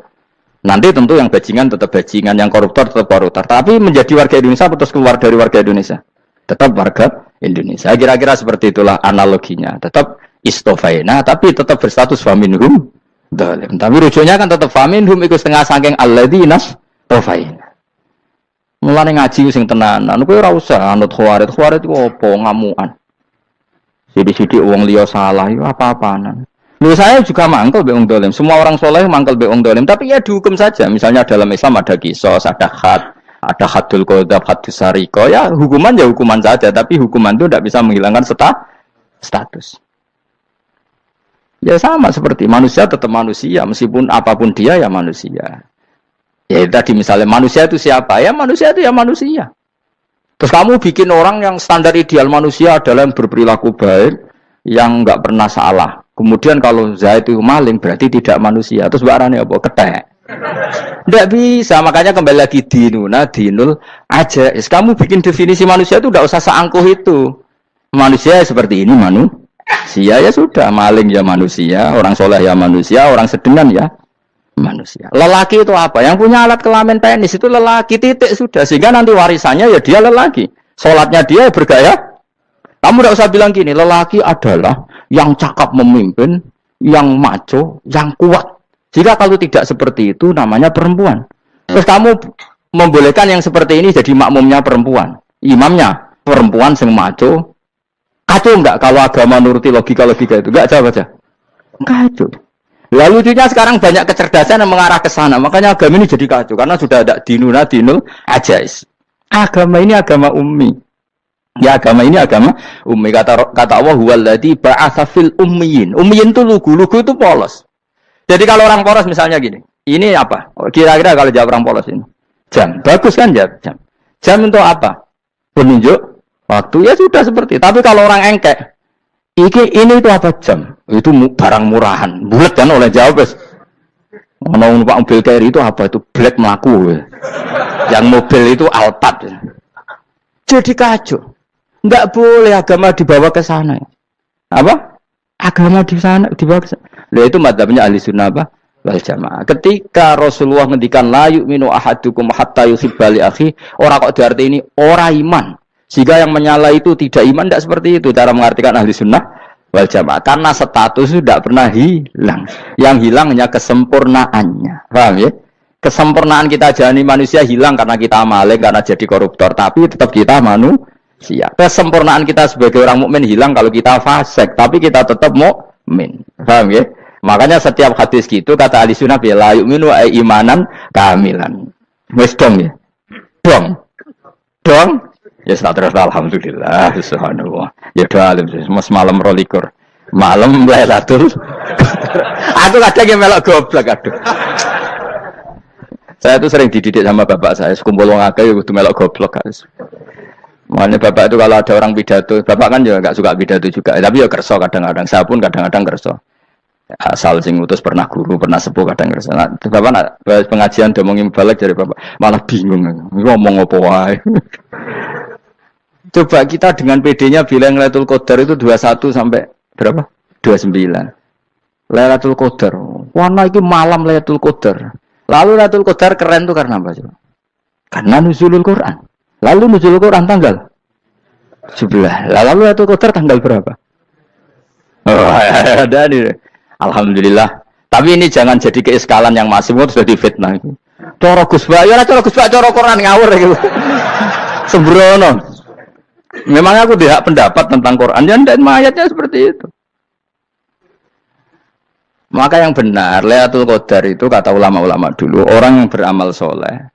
Nanti tentu yang bajingan tetap bajingan, yang koruptor tetap koruptor. Tapi menjadi warga Indonesia terus keluar dari warga Indonesia. Tetap warga Indonesia. Kira-kira seperti itulah analoginya. Tetap istofaina tapi tetap berstatus faminhum zalim. Tapi rujuknya kan tetap faminhum iku setengah saking alladzinas tofaina. Mulane ngaji sing tenanan kowe ora usah anut khawarit. Khawarit ku apa ngamukan. Sidi-sidi wong liya salah itu apa-apaan. Loh saya juga mangkel be wong dolim. Semua orang soleh mangkel be wong dolim, tapi ya dihukum saja. Misalnya dalam Islam ada qisas, ada ada hadul qadzab, hadus sariko. Ya hukuman ya hukuman saja, tapi hukuman itu tidak bisa menghilangkan status. Ya sama seperti manusia tetap manusia, meskipun apapun dia ya manusia. Ya tadi misalnya manusia itu siapa? Ya manusia itu ya manusia. Terus kamu bikin orang yang standar ideal manusia adalah yang berperilaku baik, yang enggak pernah salah. Kemudian kalau Zaid itu maling berarti tidak manusia. Terus barangnya apa? Ketek. Tidak bisa, makanya kembali lagi dinul aja. Kamu bikin definisi manusia itu tidak usah seangkuh itu. Manusia seperti ini manusia ya sudah, maling ya manusia, orang soleh ya manusia, orang sedengan ya manusia. Lelaki itu apa? Yang punya alat kelamin penis itu lelaki, titik sudah. Sehingga nanti warisannya ya dia lelaki. Sholatnya dia bergaya. Kamu tidak usah bilang gini, lelaki adalah yang cakap memimpin, yang maco, yang kuat. Jika kalau tidak seperti itu namanya perempuan. Terus kamu membolehkan yang seperti ini jadi makmumnya perempuan. Imamnya perempuan yang maco. Kacau enggak kalau agama nuruti logika-logika itu? Enggak jawab aja. Kacau. Lalu lucunya sekarang banyak kecerdasan yang mengarah ke sana. Makanya agama ini jadi kacau. Karena sudah ada dinul ajais. Agama ini agama ummi. Ya agama ini agama ummi. Kata Allah huwallazi ba'atsa fil ummiyin. Ummiyin itu lugu itu polos. Jadi kalau orang polos misalnya gini. Ini apa? Kira-kira kalau jawab orang polos ini. Jam. Bagus kan jam? Jam untuk apa? Penunjuk waktu ya sudah seperti. Tapi kalau orang engkek. Ini itu apa jam? Itu barang murahan. Bulat kan oleh jawab. Ngomong Pak mobil carry itu apa? Itu black melaku. Yang mobil itu Alphard. Jadi kacau. Enggak boleh agama dibawa ke sana. Apa? Agama di sana dibawa ke sana. Lah itu madzhabnya ahli sunnah apa? Wal jamaah. Ketika Rasulullah ngendikan la yu'minu ahadukum hatta yuhibba li akhi, ora kok diarti ini ora iman. Jika yang menyala itu tidak iman, tidak seperti itu cara mengartikan ahli sunnah wal jamaah. Karena status itu tidak pernah hilang. Yang hilang hanya kesempurnaannya. Paham ya? Kesempurnaan kita jalani manusia hilang karena kita maling, karena jadi koruptor. Tapi tetap kita manusia. Siap. Kesempurnaan kita sebagai orang mukmin hilang kalau kita fasik, tapi kita tetap mukmin. Paham ya? Makanya setiap hadis gitu kata ahli sunnah ya la yu'minu wa imanan kamilan. Wis dong ya. Dong. Ya terus alhamdulillah subhanallah. Ya doa mas malam 22. Malam Lailatul. Aku kadang yang melok goblok aduh. Saya tuh sering dididik sama bapak saya, sekumpul wong akeh ya kudu melok goblok guys. Makanya bapak itu kalau ada orang pidato, bapak kan juga nggak suka pidato juga, tapi ya kerso kadang-kadang, saya pun kadang-kadang kerso. Asal sing utus pernah guru, pernah sepuh kadang kerso. Nah, bapak nak pengajian ngomongin balik dari bapak, malah bingung, ngomong apa wae. Coba kita dengan PD-nya bilang Lailatul Qadar itu 21 sampai berapa? 29. Lailatul Qadar. Warna itu malam Lailatul Qadar. Lalu Lailatul Qadar keren tuh karena apa coba? Karena nuzulul Quran. Lalu nuzul Quran tanggal 11. Lalu Lailatul Qadar tanggal berapa? Oh, ada nih. Alhamdulillah. Tapi ini jangan jadi keiskalan yang masih sudah difitnah. Coro Gus Ba, ya coro Gus Ba, coro Quran ngawur gitu. Sembrono. Memang aku tidak pendapat tentang Quran dan ayatnya seperti itu. Maka yang benar Lailatul Qadar itu kata ulama-ulama dulu orang yang beramal soleh.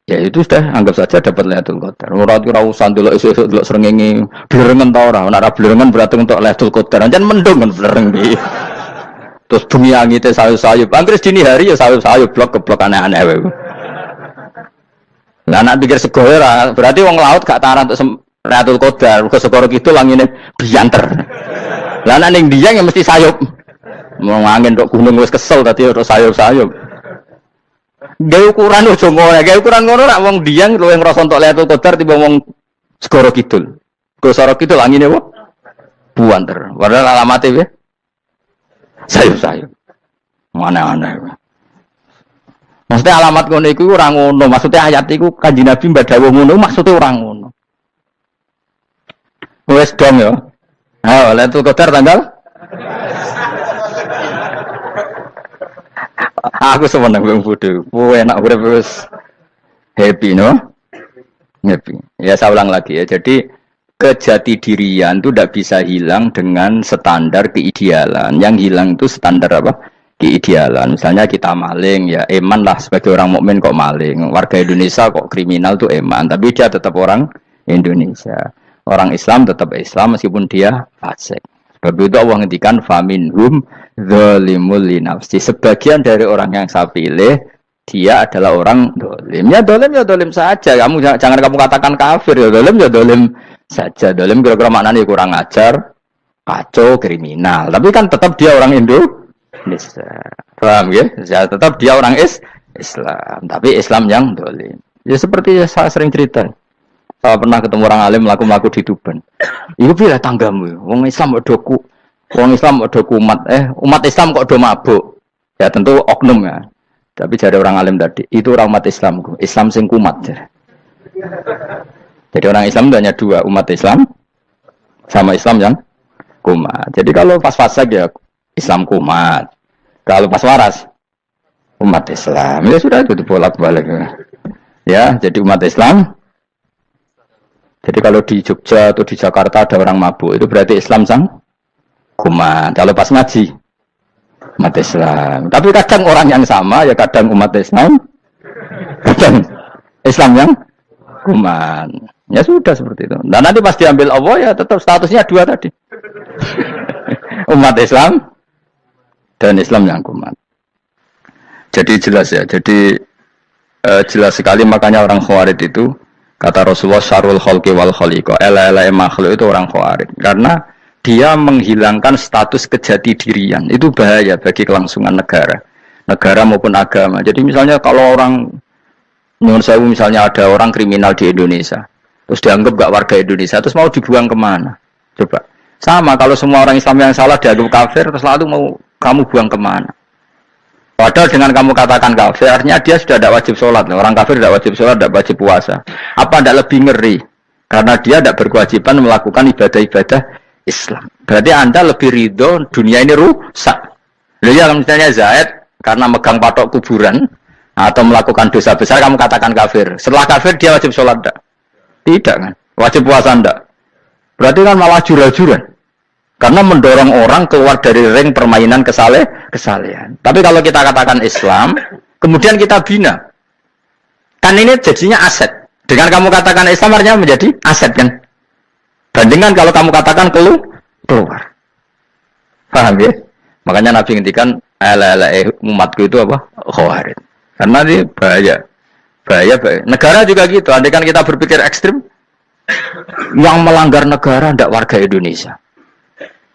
Ya itu sudah anggap saja dapat Lailatul Qadar. Ora usah ndelok esuk-esuk ndelok srengenge blerengen ta ora. Nek blerengen berarti untuk Lailatul Qadar. Jan mendung kan blereng iki. Terus bengi angite sayup-sayup. Anggere dini hari ya sayup-sayup blok aneh-aneh wae. Lah nek pikir sego ora, berarti wong laut gak taran untuk Lailatul Qadar. Mergo segoro kidul angine bianter. Lah nek ning Dieng ya mesti sayup. Mau angin tok gunung wis kesel tadi terus sayup-sayup. Gawe ukuran ojo ngono, gawe ukuran ngono rak wong Dieng luwih ngrasa entuk Lailatul Qadar timbang wong Segoro Kidul. Segoro Kidul angine apa? Buanter. Padahal alamate piye? Sayup-sayup. Mana-mana. Maksudnya alamat ngono iku ora ngono, maksudnya ayat iku Kanjeng Nabi mbadhawuh ngono, maksudnya ora ngono. Wes dong ya. Ayo Lailatul Qadar tanggal aku seneng wong bodho. Enak urip wis happy no? Happy. Ya saya ulang lagi ya. Jadi kejati dirian itu tidak bisa hilang dengan standar keidealan. Yang hilang itu standar apa? Keidealan. Misalnya kita maling ya eman lah sebagai orang mukmin kok maling. Warga Indonesia kok kriminal tuh eman, tapi dia tetap orang Indonesia. Orang Islam tetap Islam meskipun dia fasik. Sebab itu Allah ngendikan faminhum zalimul linafsi. Sebagian dari orang yang saya pilih dia adalah orang dolim. Ya dolim saja. Kamu jangan kamu katakan kafir ya dolim saja. Dolim kira-kira maknanya kurang ajar, kacau, kriminal. Tapi kan tetap dia orang Indonesia. Paham ya? Ya tetap dia orang Islam. Tapi Islam yang dolim. Ya seperti saya sering cerita. Saya pernah ketemu orang alim melaku di Tuban. Iku pilih tanggamu. Wong Islam kok doku. Wong Islam kok doku umat Islam kok do mabuk. Ya tentu oknum ya. Tapi dari orang alim tadi, itu orang umat Islam. Islam sing kumat. Jadi orang Islam itu hanya dua, umat Islam sama Islam yang kumat. Jadi kalau pas fasik ya Islam kumat. Kalau pas waras umat Islam. Ya sudah itu bolak-balik. Ya, jadi umat Islam. Jadi kalau di Jogja atau di Jakarta ada orang mabuk, itu berarti Islam sang kumat. Kalau pas ngaji, umat Islam. Tapi kadang orang yang sama, ya kadang umat Islam, kadang Islam yang kumat. Ya sudah seperti itu. Dan nanti pas diambil Allah, ya tetap statusnya dua tadi. Umat Islam dan Islam yang kumat. Jadi jelas ya. Jadi jelas sekali makanya orang Khawarij itu kata Rasulullah syarul khalqi wal khaliqa. Ela-ela makhluk itu orang Khawarij. Karena dia menghilangkan status kejati dirian. Itu bahaya bagi kelangsungan negara. Negara maupun agama. Jadi misalnya kalau orang menurut saya misalnya ada orang kriminal di Indonesia. Terus dianggap gak warga Indonesia. Terus mau dibuang kemana? Coba. Sama kalau semua orang Islam yang salah dianggap kafir. Terus lalu mau kamu buang kemana? Padahal dengan kamu katakan kafir, artinya dia sudah tidak wajib sholat. Orang kafir tidak wajib sholat, tidak wajib puasa. Apa tidak lebih ngeri? Karena dia tidak berkewajiban melakukan ibadah-ibadah Islam. Berarti Anda lebih ridho dunia ini rusak. Lalu ya misalnya Zaid, karena megang patok kuburan, atau melakukan dosa besar, kamu katakan kafir. Setelah kafir, dia wajib sholat tidak? Tidak kan? Wajib puasa ndak? Berarti kan malah jura-juran. Karena mendorong orang keluar dari ring permainan kesalehan. Tapi kalau kita katakan Islam, kemudian kita bina. Kan ini jadinya aset. Dengan kamu katakan Islam artinya menjadi aset kan? Bandingkan kalau kamu katakan keluar. Paham ya? Makanya Nabi ngendikan umatku itu apa? Khawarij. Karena ini bahaya. Negara juga gitu. Andai kan kita berpikir ekstrim, yang melanggar negara tidak warga Indonesia.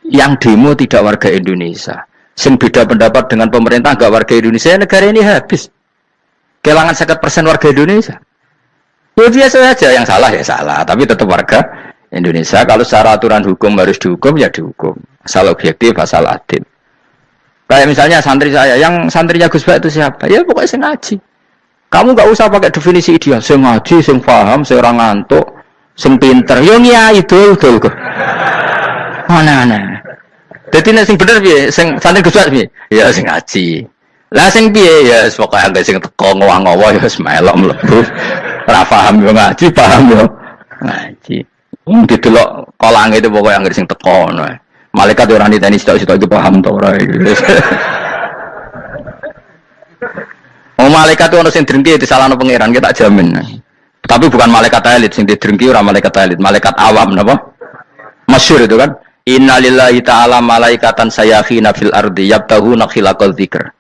Yang demo tidak warga Indonesia. Yang beda pendapat dengan pemerintah nggak warga Indonesia. Negara ini habis. Kehilangan 50% warga Indonesia. Ya biasa saja, yang salah ya salah, tapi tetap warga Indonesia. Kalau secara aturan hukum harus dihukum ya dihukum. Asal objektif, asal adil. Kayak misalnya santri saya, yang santrinya Gus Bak itu siapa? Ya pokoknya saya ngaji. Kamu nggak usah pakai definisi ideal. Saya ngaji, saya paham, saya orang ngantuk, saya pinter. Yo nyai dul kok. Mana. Jadi nek sing bener piye? Sing santri Gus Bak piye? Ya sing ngaji. Lah sing piye ya pokoke anggere sing teko ngowah-ngowah ya wis melok mlebu. Ora paham yo ngaji, paham yo ngaji. Didelok kolange itu pokoke anggere sing teko ngono. Malaikat ora niteni sitok-sitok iki paham to ora. Oh malaikat itu ono sing drengki disalahno pangeran kita jamin. Tapi bukan malaikat elit sing didrengki ora malaikat elit, malaikat awam napa? Masyhur itu kan. Innalillahi ta'ala malaikatan sayakhina fil ardi yabtahuna khilaqal dzikr.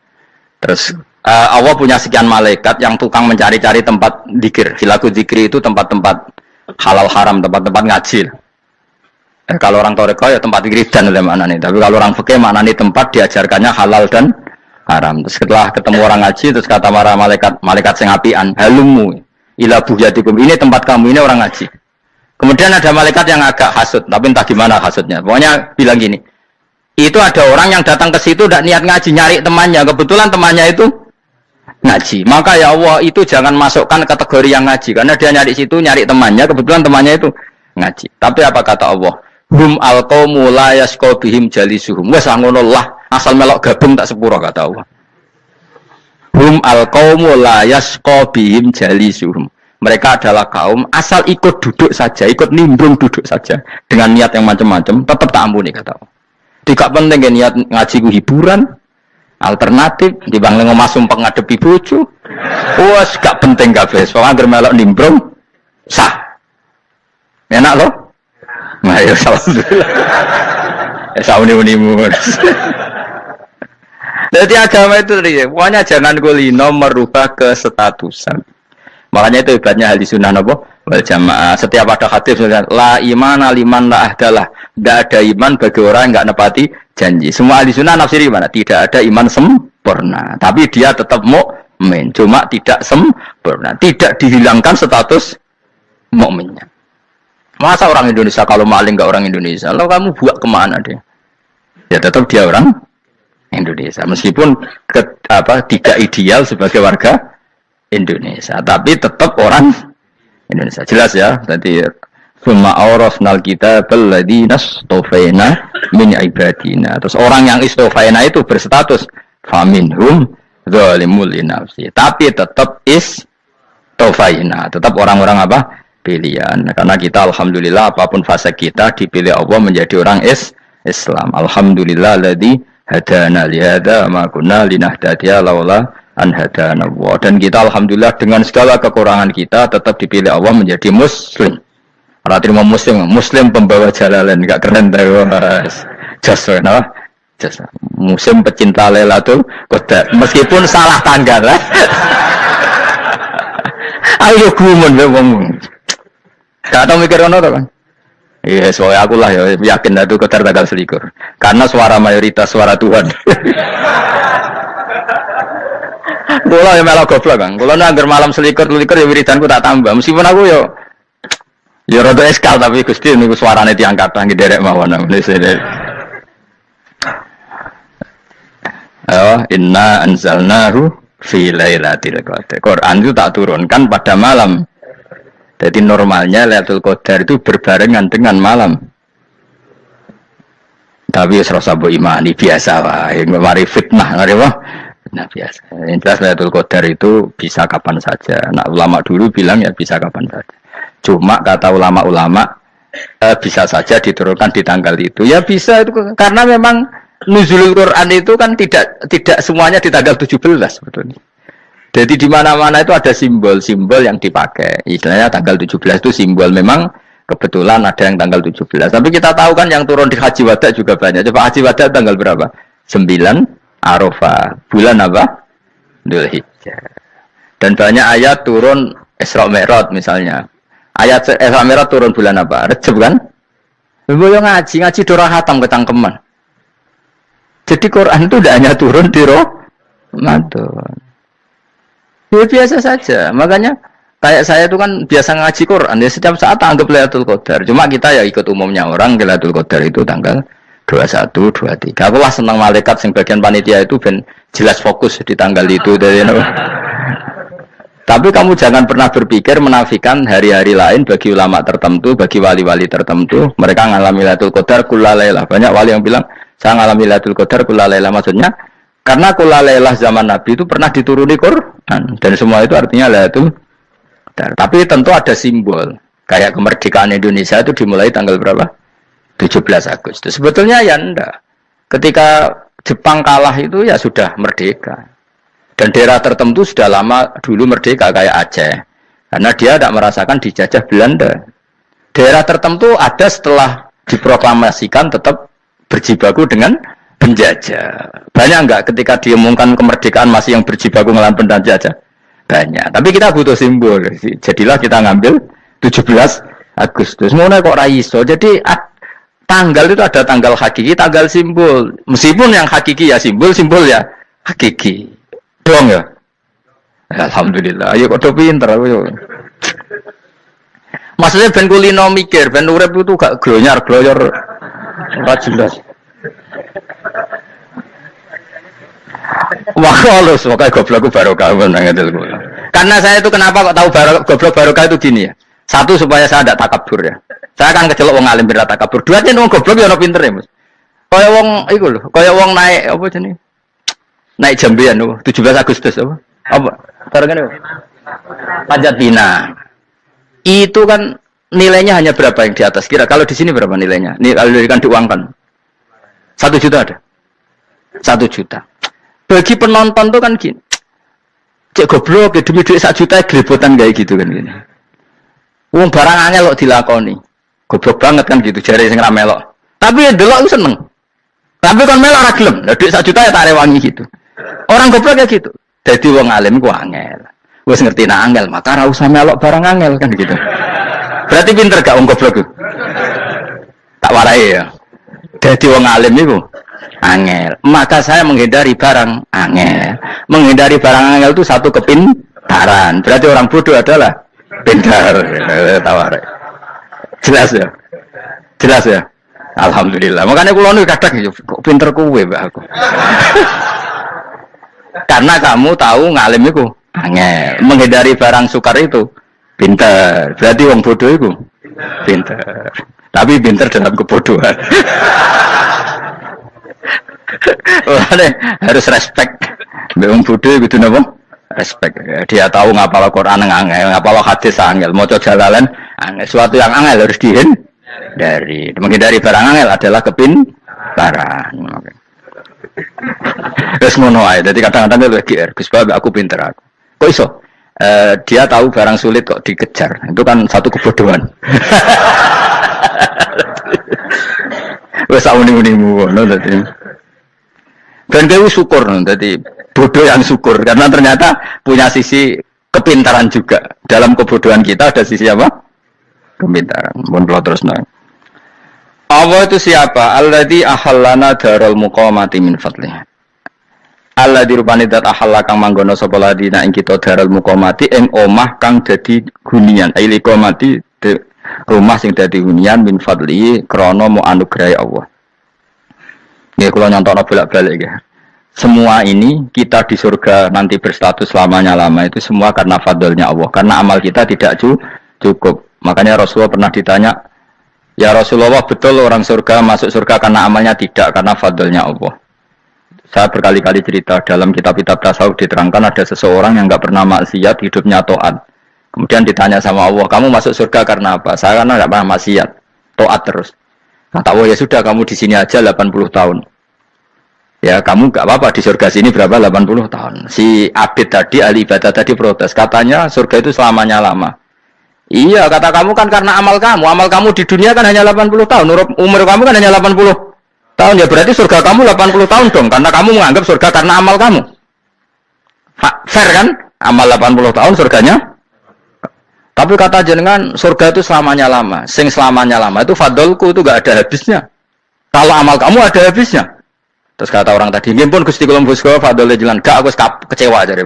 Terus Allah punya sekian malaikat yang tukang mencari-cari tempat dzikir. Khilaqul dzikri itu tempat-tempat halal haram, tempat-tempat ngaji. Kalau orang toreko ya tempat wiridan oleh mana nih. Tapi kalau orang fikih mana nih tempat diajarkannya halal dan haram. Terus setelah ketemu orang ngaji, terus kata para malaikat sing apian, halumu ila buhyatikum. Ini tempat kamu, ini orang ngaji. Kemudian ada malaikat yang agak hasud, tapi entah gimana hasudnya. Pokoknya bilang gini, itu ada orang yang datang ke situ tidak niat ngaji, nyari temannya. Kebetulan temannya itu ngaji. Maka ya Allah itu jangan masukkan kategori yang ngaji, karena dia nyari situ, nyari temannya. Kebetulan temannya itu ngaji. Tapi apa kata Allah? Hum alqaumu la yasqa bihim jalisuhum. Wes ngono lah, asal melok gabung tak sepuro kata Allah. Hum alqaumu la yasqa bihim jalisuhum. Mereka adalah kaum asal ikut duduk saja, ikut nimbrung duduk saja dengan niat yang macam-macam, tetap tak ampuni kata Allah. Tidak penting kan niat ngaji ku hiburan, alternatif, dibanding ngomasum pengadepi bojo. Wes gak penting kabeh. Soale anggere melok nimbrung sah. Enak loh? Nah, ya alhamdulillah. Sauni-unimu. Jadi agama itu pokoknya jangan kulino merubah kestatusan. Makanya itu hebatnya ahli sunnah napa wal jamaah. Setiap ada hadis la imana liman la ahdalah. Tidak ada iman bagi orang yang enggak nepati janji. Semua ahli sunnah nafsiri mana? Tidak ada iman sempurna. Tapi dia tetap mukmin. Cuma tidak sempurna. Tidak dihilangkan status mukminnya. Masa orang Indonesia kalau maling enggak orang Indonesia? Lalu kamu buat kemana dia? Ya tetap dia orang Indonesia. Meskipun tidak ideal sebagai warga Indonesia, tapi tetap orang Indonesia. Jelas ya. Tadi summa awrasnal kitabal ladzina istofaina min ibadina. Terus orang yang istofaina itu berstatus faminhum zalimul linafsi. Tapi tetap istofaina, tetap orang-orang apa? Pilihan. Karena kita alhamdulillah apapun fase kita dipilih Allah menjadi orang Islam. Alhamdulillah alladzi hadana li hadza ma kunna linahtadiya laula an hadana Allah. Dan kita alhamdulillah dengan segala kekurangan kita tetap dipilih Allah menjadi muslim. Ora terima muslim pembawa jalalan, enggak keren ta Mas. Just no. Just muslim pecinta Lailatul Qadar. Meskipun salah tanggal lah. Ayo gumun wong. Gak tau mikir ngono to kan. Iya, soalnya aku lah ya yakin Lailatul Qadar tanggal 21. Karena suara mayoritas suara Tuhan. Kula ya malah goblok kan. Kula nangger malam 21 ya wiridanku tak tambah. Meskipun aku ya rada eskal tapi Gusti niku suarane diangkat nang derek mawon. Inna anzalnahu fi lailatul qadar. Quran itu tak turunkan pada malam. Jadi normalnya Lailatul Qadar itu berbarengan dengan malam. Tapi serasa bu imani biasa wae, mari fitnah ngare wah. Nah biasa. Yang jelas Lailatul Qadar itu bisa kapan saja. Nah ulama dulu bilang ya bisa kapan saja. Cuma kata ulama-ulama bisa saja diturunkan di tanggal itu. Ya bisa itu karena memang nuzulul Quran itu kan tidak semuanya di tanggal 17 sebetulnya. Jadi di mana-mana itu ada simbol-simbol yang dipakai. Istilahnya tanggal 17 itu simbol memang kebetulan ada yang tanggal 17. Tapi kita tahu kan yang turun di Haji Wada juga banyak. Coba Haji Wada tanggal berapa? 9 Arafah. Bulan apa? Dzulhijjah. Dan banyak ayat turun Isra Mi'raj misalnya. Ayat Isra Mi'raj turun bulan apa? Rejab kan? Boyo ngaji dora khatam ketangkeman. Jadi Quran itu tidak hanya turun di Ramadan. Ya biasa saja. Makanya kayak saya itu kan biasa ngaji Quran. Ya setiap saat anggap Lailatul Qadar. Cuma kita ya ikut umumnya orang Lailatul Qadar itu tanggal 21, 23. Aku lah senang malaikat sing bagian panitia itu ben jelas fokus di tanggal itu dari Tapi kamu jangan pernah berpikir menafikan hari-hari lain bagi ulama tertentu, bagi wali-wali tertentu. Mereka ngalami Lailatul Qadar kullailah. Banyak wali yang bilang saya ngalami Lailatul Qadar kullailah, maksudnya karena kullailah zaman Nabi itu pernah dituruni Quran dan semua itu artinya Lailatul Qadar. Tapi tentu ada simbol. Kayak kemerdekaan Indonesia itu dimulai tanggal berapa? 17 Agustus. Sebetulnya ya enggak. Ketika Jepang kalah itu ya sudah merdeka. Dan daerah tertentu sudah lama dulu merdeka kayak Aceh. Karena dia tidak merasakan dijajah Belanda. Daerah tertentu ada setelah diproklamasikan tetap berjibaku dengan penjajah. Banyak enggak ketika diumumkan kemerdekaan masih yang berjibaku melawan penjajah? Banyak. Tapi kita butuh simbol. Jadilah kita ngambil 17 Agustus. Mau kok raiso. Jadi tanggal itu ada tanggal hakiki, tanggal simbol. Meskipun yang hakiki ya simbol ya hakiki. Doang ya? Alhamdulillah. Ayo kok pinter aku. Maksudnya ben kulino mikir, ben urip itu gak gloyor ora jelas. Wah, halus, makanya goblok barokah menang. Karena saya itu kenapa kok tahu goblok barokah itu gini ya. Satu supaya saya tidak takabur ya. Saya kan kecelok wong alim berat takabur. Dua jeneng goblok ya ono pinter ya, Mas. Kaya wong iku lho, kaya wong naik apa jenenge? Naik jambian lho, 17 Agustus apa? Apa? Tarengane. Pajak Bina. Itu kan nilainya hanya berapa yang di atas? Kira kalau di sini berapa nilainya? Ini kalau diberikan diuangkan. 1 juta ada. 1 juta. Bagi penonton tuh kan gini. Cek goblok demi duit 1 juta glebotan kayak gitu kan gini. Wong barang angel kok dilakoni. Goblok banget kan gitu jare sing ra melok. Tapi delok ku seneng. Tapi kon melok ora gelem. Lah duit 1 juta ya tak rewangi gitu. Orang goblok kayak gitu. Dadi wong alim ku angel. Wis ngerti nak angel, maka ora usah melok barang angel kan gitu. Berarti pinter gak wong goblok ku? Tak warai ya. Dadi wong alim iku angel. Maka saya menghindari barang angel. Menghindari barang angel itu satu kepintaran. Berarti orang bodoh adalah pintar. Tawarai. Jelas ya? Jelas ya? Alhamdulillah. Makanya kula niku kadang kok pinter kuwe mbak aku. Karena kamu tahu ngalim iku angel. Menghindari barang sukar itu pinter. Berarti wong bodoh iku pinter. Tapi pinter dalam kebodohan. Harus respect. Wong bodoh gitu napa? Respect. Dia tahu ngapal Quran angel, ngapal hadis angel, maca jalalan angel. Suatu yang angel harus dihindari. Menghindari barang angel adalah kepintaran. Terus ngono ae. Dadi kadang-kadang lu GR, Gus Bab aku pinter aku. Kok iso? Dia tahu barang sulit kok dikejar. Itu kan satu kebodohan. Wes muni-munimu ngono dadi. Dan kowe syukur dadi bodoh yang syukur karena ternyata punya sisi kepintaran juga. Dalam kebodohan kita ada sisi apa? Kepintaran. Mun kula terusno. Allah itu siapa? Alladzi ahallana darul muqamati min fadlih. Alladzi rupane dat ahalla kang manggono sapa ladina ing kita darul muqamati ing omah kang dadi hunian. Aili qamati rumah sing dadi hunian min fadli krana mu anugrahe Allah. Nggih kula nyontokno bolak-balik ya. Semua ini kita di surga nanti berstatus lamanya-lama itu semua karena fadlnya Allah. Karena amal kita tidak cukup. Makanya Rasulullah pernah ditanya, ya Rasulullah betul orang surga masuk surga karena amalnya tidak, karena fadlnya Allah. Saya berkali-kali cerita dalam kitab-kitab tasawuf diterangkan ada seseorang yang enggak pernah maksiat, hidupnya taat. Kemudian ditanya sama Allah, kamu masuk surga karena apa? Saya karena nggak pernah maksiat, taat terus. Kata Allah, ya sudah kamu di sini aja 80 tahun. Ya kamu nggak apa-apa di surga sini berapa 80 tahun. Si Abid tadi, ahli ibadah tadi protes. Katanya surga itu selamanya lama. Iya, kata kamu kan karena amal kamu. Amal kamu di dunia kan hanya 80 tahun. Umur kamu kan hanya 80 tahun. Ya berarti surga kamu 80 tahun dong. Karena kamu menganggap surga karena amal kamu. Fair kan? Amal 80 tahun surganya. Tapi kata jenengan surga itu selamanya lama. Sing selamanya lama itu fadolku itu gak ada habisnya. Kalau amal kamu ada habisnya. Terus kata orang tadi, "Nggih Gusti kula mbuska fadole jalan." Gak, aku kecewa jare.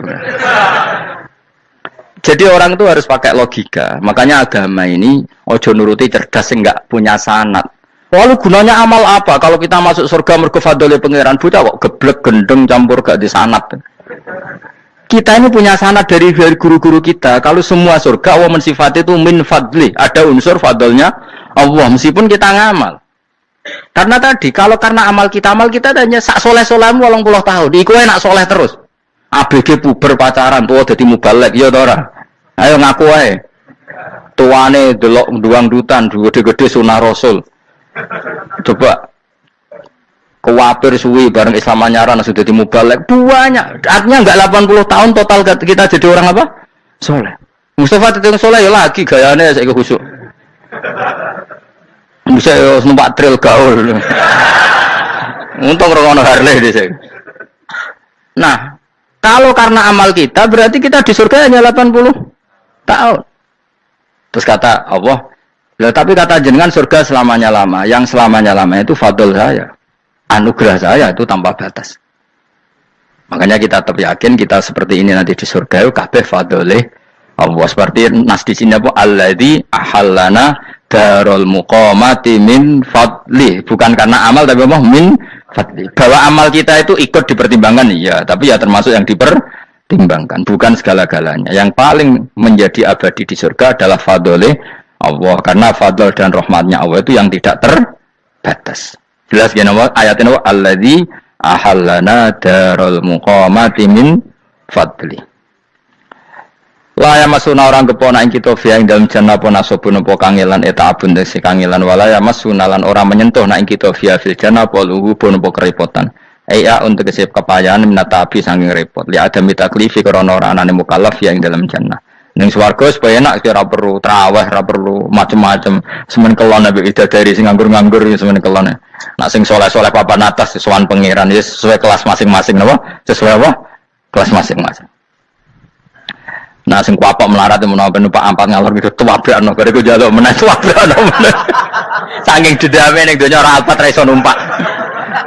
Jadi orang itu harus pakai logika. Makanya agama ini ojo nuruti cerdas sing gak punya sanad. Lalu gunanya amal apa? Kalau kita masuk surga mergo fadole pangeran, bocah kok geblek gendeng campur gak di sanad. Kita ini punya sanad dari guru-guru kita. Kalau semua surga Allah mensifati itu min fadli, ada unsur fadlnya Allah meskipun kita ngamal. Karena tadi kalau karena amal kita hanya sak soleh-solehmu 80 tahun. Iku enak soleh terus. ABG puber pacaran tuwa dadi mubalek ya ta ora? Ayo ngaku ae. Tuane delok duang-dutan gede-gede sunah Rasul. Coba kewapir suwi bareng Islam anyaran sudah di mubalek banyak. Artinya enggak 80 tahun total kita jadi orang apa? Soleh. Mustafa teteng soleh ya lagi gayane saiki khusuk. Bisa numpak trail gaul. Untung rono Harley dhisik. Nah, kalau karena amal kita berarti kita di surga hanya 80 tahun. Terus kata Allah, "Lah tapi kata jenengan surga selamanya lama. Yang selamanya lama itu fadl saya. Anugerah saya itu tanpa batas." Makanya kita tetap yakin kita seperti ini nanti di surga itu kabeh fadlih Allah. Seperti nas di sini apa? Alladzi ahallana darul muqamati min fadli. Bukan karena amal tapi apa? Min fadli. Bahwa amal kita itu ikut dipertimbangkan iya, tapi ya termasuk yang dipertimbangkan, bukan segala-galanya. Yang paling menjadi abadi di surga adalah fadlih Allah, karena fadl dan rahmatnya Allah itu yang tidak terbatas. Jelas ya nama ayatnya alladzi ahallana darul muqamati min fadli. Laya masuna orang kepona ing kita via ing dalam jannah pona sobun po kangelan eta abun desi kangelan walaya masuna lan orang menyentuh na ing kita via fil jannah poluhu pun po kerepotan. Eya untuk kesip kepayahan minata api sanging repot. Li ada mitaklifi korona orang anane mukallaf via ing dalam jannah. Ning swarga supaya enak kira perlu traweh, ora perlu macam-macam. Semen kelon nabi dari sing nganggur-nganggur semen kelon. Nak sing soleh-soleh papan atas sesuai pangeran sesuai kelas masing-masing napa? Sesuai apa? Kelas masing-masing. Nah, sing kuapok melarat menawa numpak ampat ngalor gitu tuwabrakno bariku njaluk meneh tuwabrakno meneh. Saking dendame ning donya ora alpat ra iso numpak.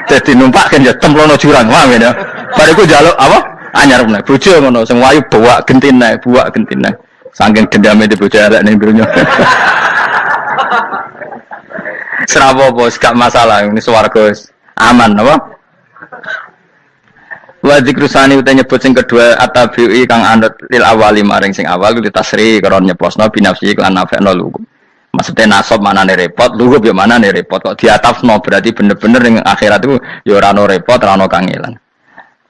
Dadi numpak kan ya templono jurang, paham ya. Bariku njaluk apa? Anyar meneh. Bojo ngono sing wayu buak gentine. Saking dendame di bojo arek ning donya. Serapo bos gak masalah ini swarga aman apa? Wa zikrusani uta nyebut sing kedua atabi'i kang anut lil awali maring sing awal kudu tasri karo nyeposno binafsi lan nafekno lugu. Maksudnya nasab manane repot, lugu yo manane repot kok diatafno berarti bener-bener ning akhirat itu yo ora ono repot, ora ono kangelan.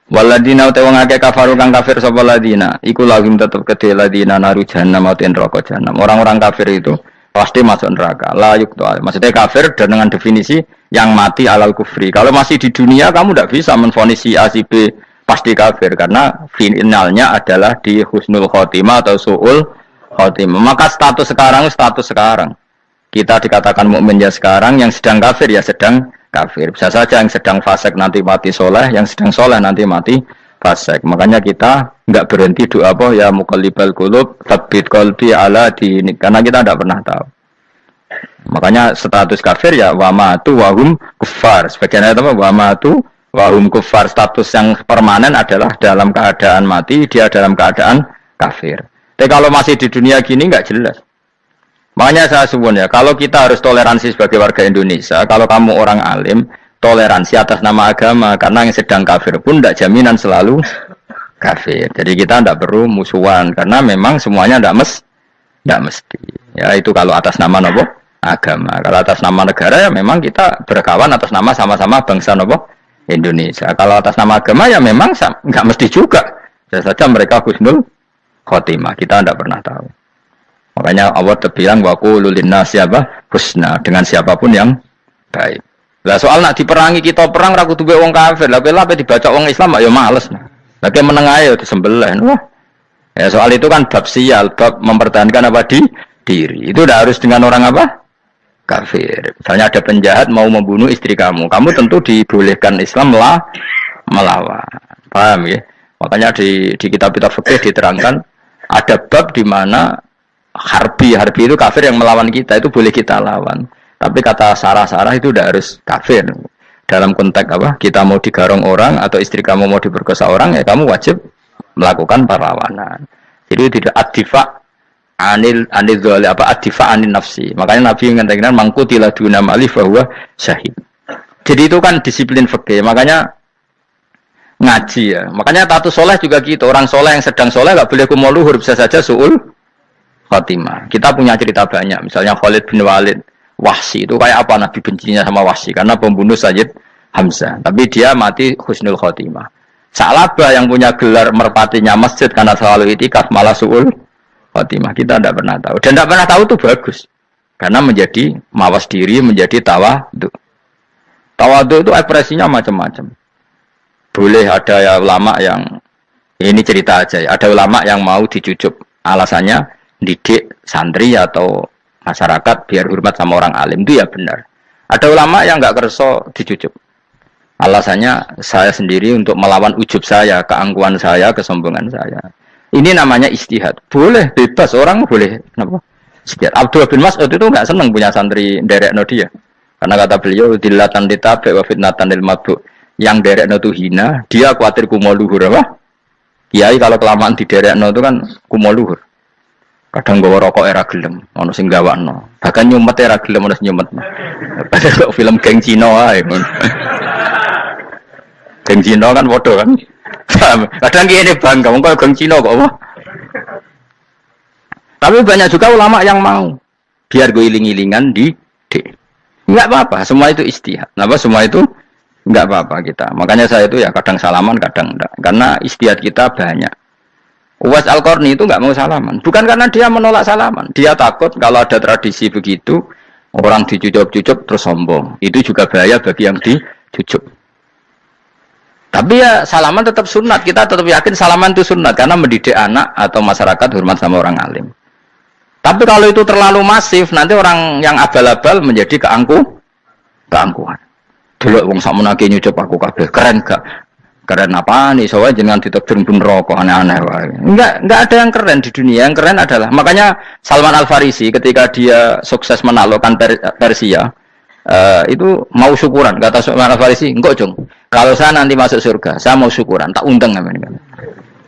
Waladina uta wong akeh kafaru kang kafir sapa ladina, iku lagim tetep kedhe ladina naru jahannam mauten neraka jahanam. Orang-orang kafir itu pasti masuk neraka. La yuktu. Maksudnya kafir dengan definisi yang mati alal kufri. Kalau masih di dunia kamu tidak bisa menvonis si A si B pasti kafir karena finalnya adalah di husnul khotimah atau su'ul khotimah. Maka status sekarang kita dikatakan mukmin ya sekarang, yang sedang kafir ya sedang kafir. Bisa saja yang sedang fasik nanti mati soleh, yang sedang soleh nanti mati fasik. Makanya kita enggak berhenti doa apa ya muqallibal qulub tsabbit qalbi ala dinik, karena kita tidak pernah tahu. Makanya status kafir ya wamatu wahum kufar. Sebagian ayat apa wamatu wahum kufar. Status yang permanen adalah dalam keadaan mati, dia dalam keadaan kafir. Tapi kalau masih di dunia gini nggak jelas. Makanya saya suwun ya, kalau kita harus toleransi sebagai warga Indonesia, kalau kamu orang alim, toleransi atas nama agama, karena yang sedang kafir pun tidak jaminan selalu kafir. Jadi kita tidak perlu musuhan, karena memang semuanya tidak mesti. Ya itu kalau atas nama nopo agama. Kalau atas nama negara ya memang kita berkawan atas nama sama-sama bangsa nopo Indonesia. Kalau atas nama agama ya memang nggak mesti juga. Bisa saja mereka husnul khotimah. Kita tidak pernah tahu. Makanya Allah terbilang wa qulul linnasi apa husna, dengan siapapun yang baik. Lah soal nak diperangi kita perang ra kudu wong kafir. Lah ape dibaca wong Islam ya males. Lagi meneng ae disembelih. Wah. Ya soal itu kan bab sial, bab mempertahankan apa diri. Itu udah harus dengan orang apa? Kafir. Misalnya ada penjahat mau membunuh istri kamu tentu dibolehkan Islam melawan. Paham ya? Makanya di kitab-kitab fikih diterangkan ada bab di mana harbi itu kafir yang melawan kita itu boleh kita lawan. Tapi kata sarah itu udah harus kafir. Dalam konteks apa? Kita mau digarong orang atau istri kamu mau diperkosa orang ya kamu wajib melakukan perlawanan. Jadi tidak adifa anil dzali apa adifa anin nafsi. Makanya Nabi mengatakan mangkutila duna mali bahwa syahid. Jadi itu kan disiplin fikih. Makanya ngaji ya. Makanya taatu soleh juga gitu. Orang soleh yang sedang soleh nggak boleh kumul luhur, bisa saja suul khotimah. Kita punya cerita banyak. Misalnya Khalid bin Walid, Wahsy itu kayak apa Nabi bencinya sama Wahsy karena pembunuh Sayyid Hamzah. Tapi dia mati husnul khotimah. Sa'labah yang punya gelar merpatinya masjid karena selalu itikaf malah suul khotimah. Kita tidak pernah tahu. Dan tidak pernah tahu itu bagus. Karena menjadi mawas diri, menjadi tawadu. Tawadu itu ekspresinya macam-macam. Boleh ada ya ulama yang ini cerita aja ya. Ada ulama yang mau dicucup, alasannya didik santri atau masyarakat biar hormat sama orang alim, itu ya benar. Ada ulama yang nggak kerso dicucup, alasannya saya sendiri untuk melawan ujub saya, keangkuhan saya, kesombongan saya. Ini namanya istihad. Boleh bebas, orang boleh. Kenapa? Istihad. Abdullah bin Mas'ud itu nggak senang punya santri derekno dia, karena kata beliau dilatan ditabe wa fitnatan lil mabdu. Yang derekno itu hina, dia khawatir kumo luhur apa? Kiai kalau kelamaan di derekno itu kan kumo luhur. Kadang gawa rokok era gelem, ono sing gawakno. Bahkan nyumet era gelem ono sing nyumet. Padahal film geng Cina wae. Geng Cina kan bodoh kan. Kadang kene bangga wong kok geng Cina kok apa? Tapi banyak juga ulama yang mau biar gue iling-ilingan di enggak apa-apa, semua itu istihad. Kenapa semua itu enggak apa-apa kita. Makanya saya itu ya kadang salaman, kadang enggak. Karena istihad kita banyak. Uwais Al-Qarni itu enggak mau salaman. Bukan karena dia menolak salaman. Dia takut kalau ada tradisi begitu, orang dicucup-cucup terus sombong. Itu juga bahaya bagi yang dicucup. Tapi ya salaman tetap sunat. Kita tetap yakin salaman itu sunat. Karena mendidik anak atau masyarakat hormat sama orang alim. Tapi kalau itu terlalu masif, nanti orang yang abal-abal menjadi keangkuhan. Dulu wong sakmenake nyucup aku kabeh, keren gak? Keren apa nih? Soalnya jangan ditekdir pun rokok aneh-aneh wae. Enggak ada yang keren di dunia. Yang keren adalah makanya Salman Al-Farisi ketika dia sukses menaklukkan Persia, itu mau syukuran. Kata Salman Al-Farisi, "Enggak, Jong. Kalau saya nanti masuk surga, saya mau syukuran, tak undang sampean."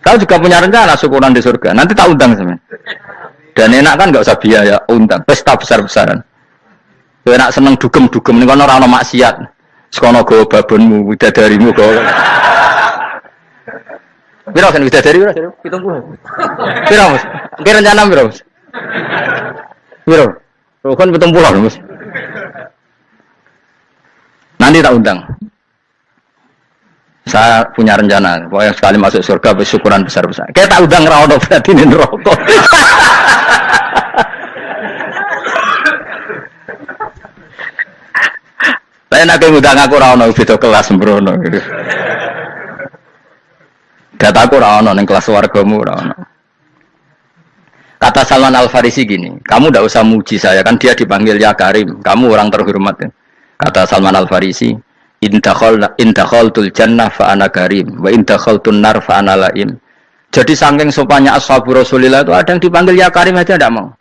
Kau juga punya rencana syukuran di surga. Nanti tak undang sampean. Dan enak kan enggak usah biaya undang, pesta besar-besaran. Kowe enak seneng dugem-dugem ning kono ora ono maksiat. Sekono go babonmu, widadarimu go. Piro kan widadari piro? 70. Piro, Mas? Kira rencana piro, Mas? Piro? Kan 70, Mas. Nanti tak undang. Saya punya rencana, pokoknya sekali masuk surga bersyukuran besar-besar. Kayak tak undang ra ono berarti ning neraka. Saya nak ngundang aku ra ono beda kelas sembrono. Dataku ra ono ning kelas wargamu ra ono. Kata Salman Al-Farisi gini, kamu tidak usah muji saya, kan dia dipanggil ya Karim, kamu orang terhormat. Kata Salman Al-Farisi, in dakhaltul jannah fa ana karim wa in dakhaltun nar fa ana laim. Jadi saking sopannya ashabu Rasulillah itu ada yang dipanggil ya Karim aja tidak mau.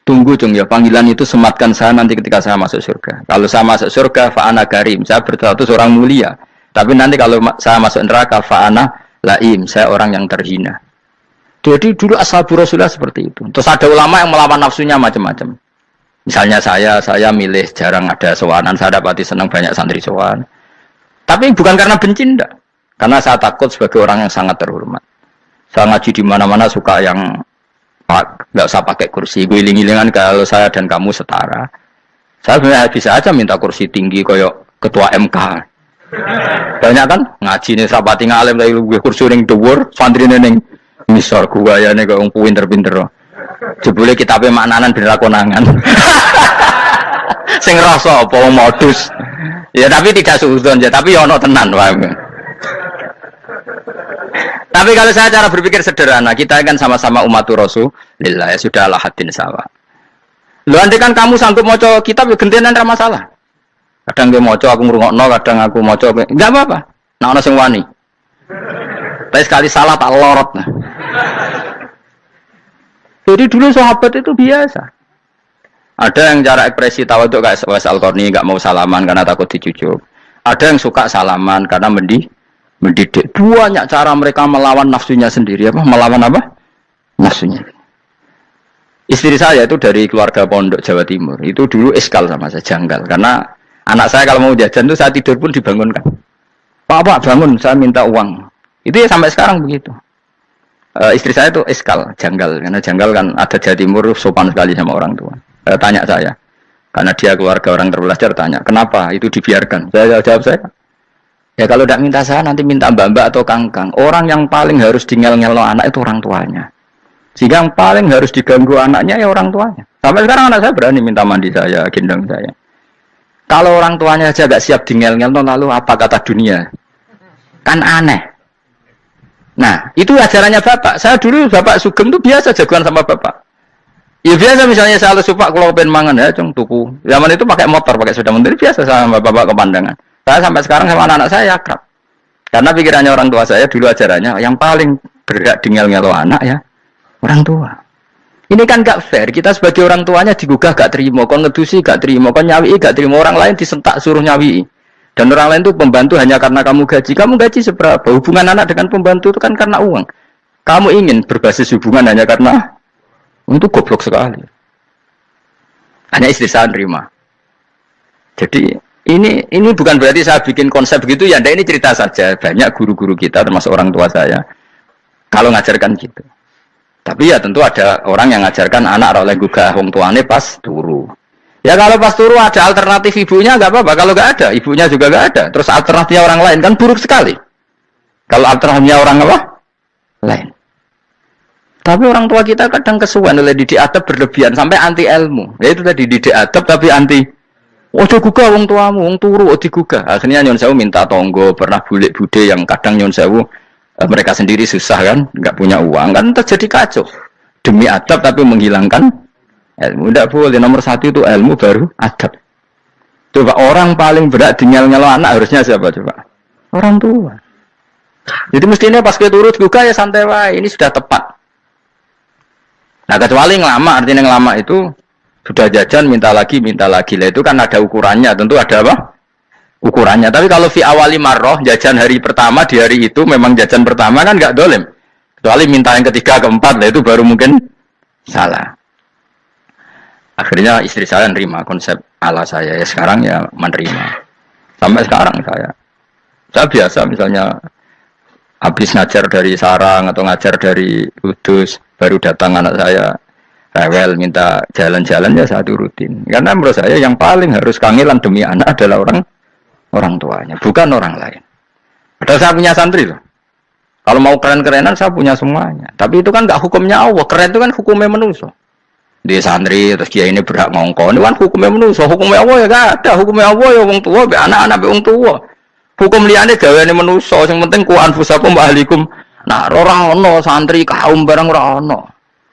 Tunggu dong ya, panggilan itu sematkan saya nanti ketika saya masuk surga. Kalau saya masuk surga, fa'ana karim, saya berstatus orang mulia. Tapi nanti kalau saya masuk neraka, fa'ana laim, saya orang yang terhina. Jadi dulu ashabu Rasulullah seperti itu. Terus ada ulama yang melawan nafsunya macam-macam. Misalnya saya milih jarang ada sowanan, saya dapati senang banyak santri sowan. Tapi bukan karena benci, enggak. Karena saya takut sebagai orang yang sangat terhormat. Saya ngaji di mana-mana suka yang nggak usah pakai kursi, gue iling-ilingan kalau saya dan kamu setara. Saya sebenarnya bisa aja minta kursi tinggi koyok ketua MK. Banyak kan ngaji nih serapati ngalim tapi gue kursi ning dhuwur, santri ning misor gue ya nih kok pinter-pinter. Jebule kitabe maknanan ben ra konangan. Sing rasa apa modus. Ya tapi tidak suudzon ya, tapi ono tenan paham. Tapi kalau saya cara berpikir sederhana, kita kan sama-sama umatur Rasulillah, ya sudah lah hadin sawa. Lu andai kan kamu sanggup maca kitab ya gentenan ra masalah. Kadang dia maca aku ngrungokno, kadang aku maca enggak apa-apa. Nek ana sing wani. Tapi sekali salah tak lorot. Nah. Jadi dulu sahabat itu biasa. Ada yang cara ekspresi tawaduk kayak Wais Al-Qarni enggak mau salaman karena takut dicucuk. Ada yang suka salaman karena mendidik. Banyak cara mereka melawan nafsunya sendiri. Apa? Melawan apa? Nafsunya. Istri saya itu dari keluarga pondok Jawa Timur. Itu dulu eskal sama saya, janggal. Karena anak saya kalau mau jajan itu saya tidur pun dibangunkan. Pak bangun, saya minta uang. Itu ya sampai sekarang begitu. Istri saya itu eskal, janggal. Karena janggal kan ada Jawa Timur sopan sekali sama orang tua. Tanya saya. Karena dia keluarga orang terpelajar, tanya. Kenapa itu dibiarkan? Saya jawab saya. Ya kalau tidak minta saya, nanti minta mbak-mbak atau kangkang. Orang yang paling harus ngel-ngel anak itu orang tuanya. Sehingga yang paling harus diganggu anaknya ya orang tuanya. Sampai sekarang anak saya berani minta mandi saya, gendong saya. Kalau orang tuanya saja gak siap ngel-ngel, lalu apa kata dunia? Kan aneh. Nah, itu ajarannya bapak. Saya dulu bapak Sugeng itu biasa jagoan sama bapak. Ya biasa misalnya saya lupa kalau pengen mangan ya, tuku. Zaman itu pakai motor, pakai sepeda motor biasa sama bapak ke pandangan. Saya sampai sekarang sama anak-anak saya akrab. Karena pikirannya orang tua saya dulu ajarannya yang paling bergerak ngel-ngel anak ya orang tua. Ini kan gak fair. Kita sebagai orang tuanya digugah gak terima, kon ngedusi gak terima, kon nyawi gak terima, orang lain disentak suruh nyawi. Dan orang lain itu pembantu hanya karena kamu gaji. Kamu gaji seberapa? Hubungan anak dengan pembantu itu kan karena uang. Kamu ingin berbasis hubungan hanya karena itu goblok sekali. Hanya istri saya nerima. Jadi ini bukan berarti saya bikin konsep begitu ya. Ini cerita saja. Banyak guru-guru kita termasuk orang tua saya kalau ngajarkan gitu. Tapi ya tentu ada orang yang ngajarkan anak oleh gugah wong tuane pas turu. Ya kalau pas turu ada alternatif ibunya nggak apa-apa. Kalau nggak ada, ibunya juga nggak ada. Terus alternatifnya orang lain kan buruk sekali. Kalau alternatifnya orang apa? Lain. Tapi orang tua kita kadang kesuwen oleh didik adab berlebihan sampai anti ilmu. Ya itu tadi didik adab tapi anti. Ojo gugah wong tuamu, wong turu ojo digugah. Akhirnya Nyon Sewu minta tonggo, pernah bulik bude yang kadang Nyon Sewu mereka sendiri susah kan, nggak punya uang kan terjadi kacau. Demi adab tapi menghilangkan ilmu. Tidak boleh. Nomor satu itu ilmu baru adab. Coba orang paling berat ngel-ngelo anak harusnya siapa coba? Orang tua. Jadi mestinya pas kita turut juga ya santai wae. Ini sudah tepat. Nah kecuali ngelama, artinya ngelama itu sudah jajan minta lagi lah itu kan ada ukurannya. Tentu ada apa? Ukurannya. Tapi kalau fi awali marroh jajan hari pertama di hari itu memang jajan pertama kan nggak dolem. Kecuali minta yang ketiga keempat lah itu baru mungkin salah. Akhirnya istri saya menerima konsep ala saya ya sekarang ya menerima. Sampai sekarang saya biasa misalnya habis ngajar dari Sarang atau ngajar dari Kudus baru datang anak saya rewel minta jalan-jalan ya saya turutin. Karena menurut saya yang paling harus kangelan demi anak adalah orang tuanya, bukan orang lain. Padahal saya punya santri loh. Kalau mau keren-kerenan saya punya semuanya. Tapi itu kan nggak hukumnya Allah. Keren itu kan hukumnya manusia. Dia santri terus dia ini berhak ngongkon. Ini kan hukumnya manusia. Hukumnya Allah ya gak ada. Hukumnya Allah ya wong tua, anak-anak be wong tua. Hukum liyane gaweane manusia. Yang penting ku anfusakum wa ahlikum. Nah, ora ono santri kaum barang ora ono.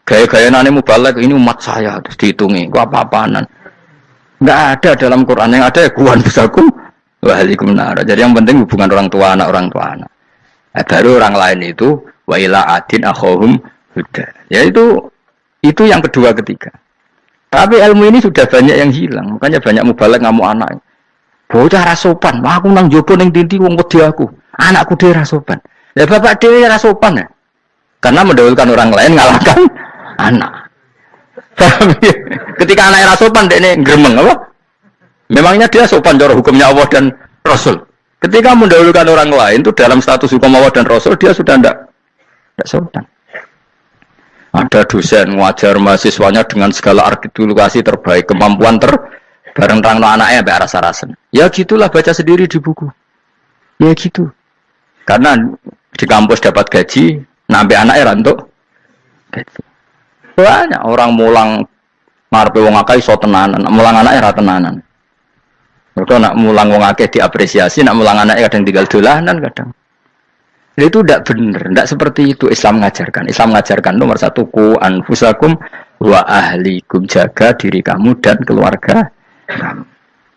Gaya-gayanane mubalek ini umat saya terus dihitungi. Ku apa-apaanan. Enggak ada dalam Quran yang ada ya ku anfusakum wa ahlikum nar. Jadi yang penting hubungan orang tua anak. Nah, baru orang lain itu wa ila adin akhahum huda. Ya itu yang kedua ketiga. Tapi ilmu ini sudah banyak yang hilang. Makanya banyak mubalek ngamuk anak. Bocah rasopan. Wah, aku nang jopo ning dinti wong wedi aku. Anakku dhewe rasopan. Ya bapak dhewe rasopan ya. Karena mendahulukan orang lain ngalahkan anak. Ketika anak rasopan dekne gremeng apa? Memangnya dia sopan cara hukumnya Allah dan Rasul. Ketika mendahulukan orang lain itu dalam status hukum Allah dan Rasul dia sudah tidak sopan. Ada dosen ngajar mahasiswanya dengan segala artikulasi terbaik, kemampuan bareng terang anaknya sampai rasa-rasen. Ya gitulah baca sendiri di buku. Ya gitu. Karena di kampus dapat gaji, sampai anaknya rantuk gaji. Banyak orang mulang ngarepe wong akeh iso tenanan, mulang anake ra tenanan. Mergo nak mulang wong akeh diapresiasi, nak mulang anake kadang tinggal dolanan kadang. Itu tidak benar, tidak seperti itu Islam mengajarkan. Islam mengajarkan nomor satu ku anfusakum wa ahlikum, jaga diri kamu dan keluarga kamu.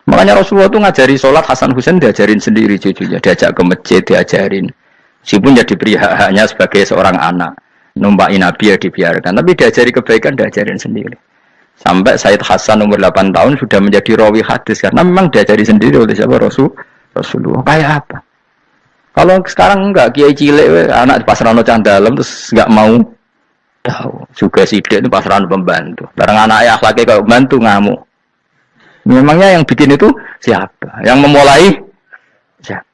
Makanya Rasulullah itu ngajari sholat, Hasan Husain diajarin sendiri cucunya, diajak ke masjid, diajarin. Meskipun jadi beri hak-haknya sebagai seorang anak, numpakin Nabi ya dibiarkan, tapi diajari kebaikan, diajarin sendiri. Sampai Sayyid Hasan umur 8 tahun sudah menjadi rawi hadis karena memang diajari sendiri oleh siapa Rasulullah. Kayak apa? Kalau sekarang enggak, kiai cilik anak di pasrano candalem terus enggak mau tahu. Juga sidik itu pasrano pembantu. Barang anaknya akhlaknya kalau bantu ngamuk. Memangnya yang bikin itu siapa? Yang memulai siapa?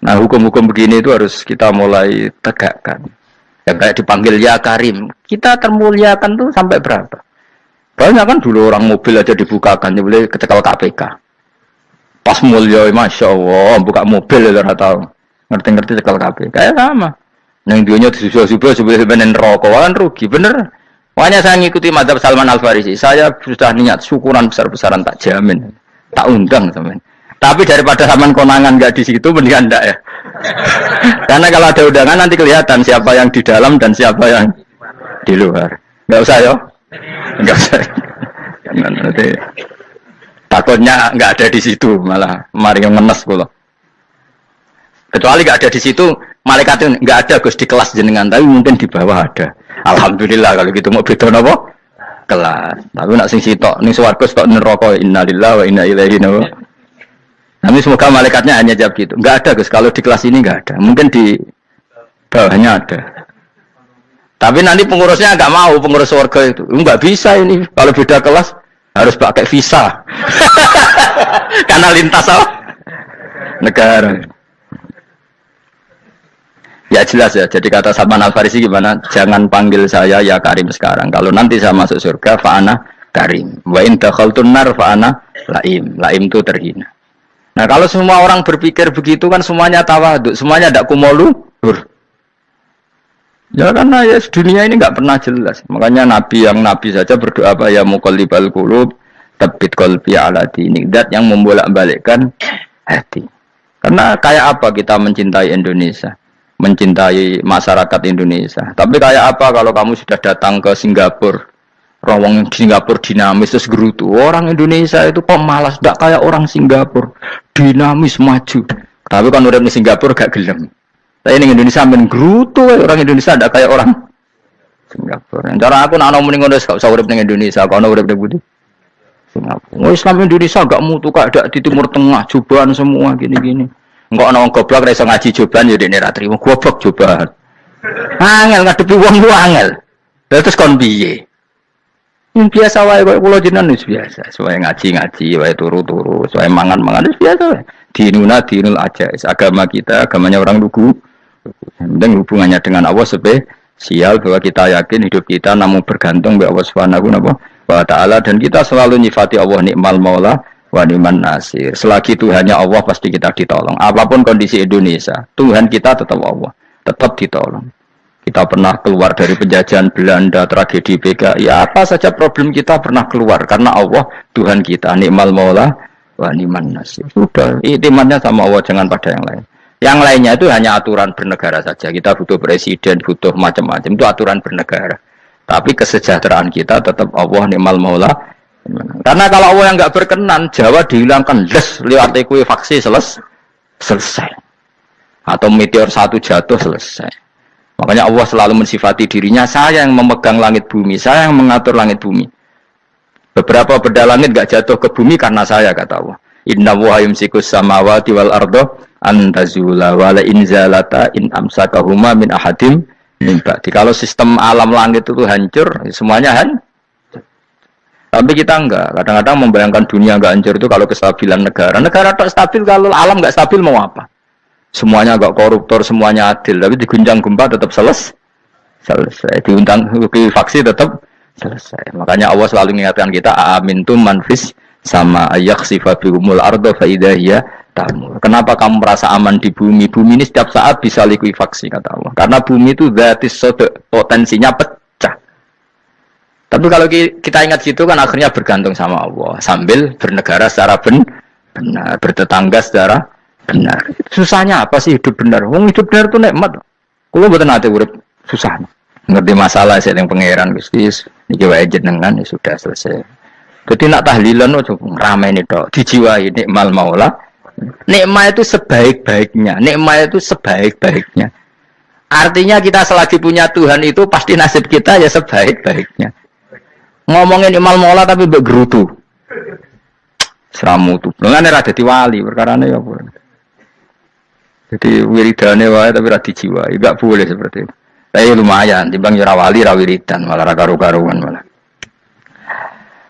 Nah, hukum-hukum begini itu harus kita mulai tegakkan. Yang kayak dipanggil ya Karim. Kita termuliakan tuh sampai berapa? Banyak kan dulu orang mobil aja dibukakan, dia boleh kecekal KPK. Pas mulia, Masya Allah, buka mobil ya tahu. Ngerti-ngerti cekal KPK. Kayak sama. Yang dunia disusul-susul sebelum rokok kan rugi, bener. Makanya saya ngikuti mazhab Salman Al-Farisi. Saya sudah niat syukuran besar-besaran tak jamin, tak undang teman. Tapi daripada zaman konangan nggak di situ, mendingan enggak ya. Karena kalau ada undangan nanti kelihatan siapa yang di dalam dan siapa yang di luar. Nggak usah ya, nggak usah. Nanti takutnya nggak ada di situ, malah mari yang menes pula. Kecuali nggak ada di situ, malaikat itu nggak ada Gus di kelas jenengan, tapi mungkin di bawah ada. Alhamdulillah kalau gitu mau beda napa? Kelas. Tapi nak sing sitok ning swarga kok neraka innalillahi wa inna ilaihi raji'un. Tapi semoga malaikatnya hanya jawab gitu. Enggak ada Gus, kalau di kelas ini enggak ada. Mungkin di bawahnya ada. Tapi nanti pengurusnya enggak mau, pengurus warga itu. Enggak bisa ini. Kalau beda kelas harus pakai visa. Karena lintas negara. Ya jelas ya, jadi kata Salman Al-Farisi gimana? Jangan panggil saya ya Karim sekarang. Kalau nanti saya masuk surga, fa'ana Karim. Wa in dakhaltun nar fa'ana Laim. Laim itu terhina. Nah kalau semua orang berpikir begitu kan semuanya tawaduk, semuanya tidak kumoluhur. Ya karena ya dunia ini nggak pernah jelas. Makanya Nabi yang Nabi saja berdoa apa ya muqallibal qulub, tabbit qalbi ala dinik, dat yang membolak-balikkan hati. Karena kayak apa kita mencintai Indonesia? Mencintai masyarakat Indonesia. Tapi kayak apa kalau kamu sudah datang ke Singapura, orang Singapura dinamis terus gerutu. Orang Indonesia itu pemalas, tidak kayak orang Singapura, dinamis maju. Tapi kan orang di Singapura gak gelem. Tapi di Indonesia men gerutu, orang Indonesia tidak kayak orang Singapura. Cara aku nak ngomong ngono gak usah urip ning Indonesia, kono urip ning Budi. Singapura. Islam Indonesia gak mutu ada di Timur Tengah, jubahan semua gini-gini. Enggak ana wong goblok ra iso ngaji joban ya dekne ra trimo goblok joban. Angel ngadepi wong ku angel. Lah terus kon piye? Biasa wae kok kula jenengan wis biasa. Soale ngaji-ngaji wae turu-turu, soale mangan-mangan wis biasa wae. Dinul ajais. Agama kita, agamanya orang lugu. Penting hubungannya dengan Allah spesial bahwa kita yakin hidup kita namun bergantung kepada Allah Subhanahu wa taala dan kita selalu nyifati Allah nikmal maula wa ni'man nasir. Selagi Tuhannya Allah pasti kita ditolong. Apapun kondisi Indonesia, Tuhan kita tetap Allah, tetap ditolong. Kita pernah keluar dari penjajahan Belanda, tragedi PKI, ya apa saja problem kita pernah keluar karena Allah Tuhan kita, nikmal maula wa ni'man nasir. Sudah, iktimatnya sama Allah, jangan pada yang lain. Yang lainnya itu hanya aturan bernegara saja. Kita butuh presiden, butuh macam-macam, itu aturan bernegara. Tapi kesejahteraan kita tetap Allah nikmal maula. Karena kalau Allah yang nggak berkenan, Jawa dihilangkan lewat ekuifaksi selesai. Atau meteor satu jatuh selesai. Makanya Allah selalu mensifati dirinya, saya yang memegang langit bumi, saya yang mengatur langit bumi. Beberapa benda langit nggak jatuh ke bumi karena saya, kata Allah. Inna wa yumsikus samawati wal ardo antazula wala inzalata in amsakahuma min ahadim min ba'di. Kalau sistem alam langit itu hancur, semuanya hancur. Tapi kita enggak, kadang-kadang membayangkan dunia enggak hancur itu kalau kestabilan negara. Negara tak stabil, kalau alam enggak stabil mau apa? Semuanya enggak koruptor, semuanya adil, tapi diguncang gempa tetap selesai. Diundang faksi tetap selesai. Makanya Allah selalu mengingatkan kita, amintum manfis sama yakhsifa bihumul ardo fa idza hiya tamur. Kenapa kamu merasa aman di bumi? Bumi ini setiap saat bisa likuifaksi, kata Allah. Karena bumi itu zatis potensinya pecah. Tapi kalau kita ingat gitu kan akhirnya bergantung sama Allah sambil bernegara secara benar, bertetangga secara benar. Susahnya apa sih hidup benar? Wong hidup benar itu nikmat. Kulo mboten nate urip susah. Ngerti masalah saya yang pangeran Gusti niki wae jenengan ya sudah selesai. Jadi nak tahlilan ojo ramai tok, dijiwai nikmal maula. Nikmat itu sebaik-baiknya, nikmat itu sebaik-baiknya. Artinya kita selagi punya Tuhan itu pasti nasib kita ya sebaik-baiknya. Ngomongin imal mola tapi begerutu seramu tuh dengan era jadi wali perkaranya ya boleh jadi wiridane wae tapi rada jiwa enggak boleh seperti itu tapi lumayan timbang ora wali ra wiridan malah ra karu-karuan malah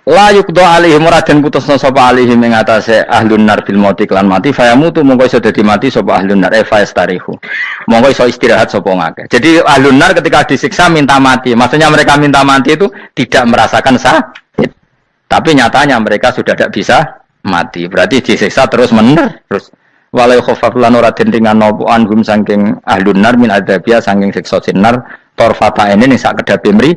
la yuqda alaihim muradan putusna sapa alaihim ing atase ahlun nar bil mauti klan mati fayamutu mongko iso dadi mati sapa ahlun nar fayastarihu mongko iso istirahat sapa ngake. Jadi ahlun nar ketika disiksa minta mati. Maksudnya mereka minta mati itu tidak merasakan sakit. Tapi nyatanya mereka sudah tidak bisa mati. Berarti disiksa terus terus walau khafaflan ora den ringan napa anhum saking ahlun nar min adzabia saking siksa sinar torfata ini sak kedape mri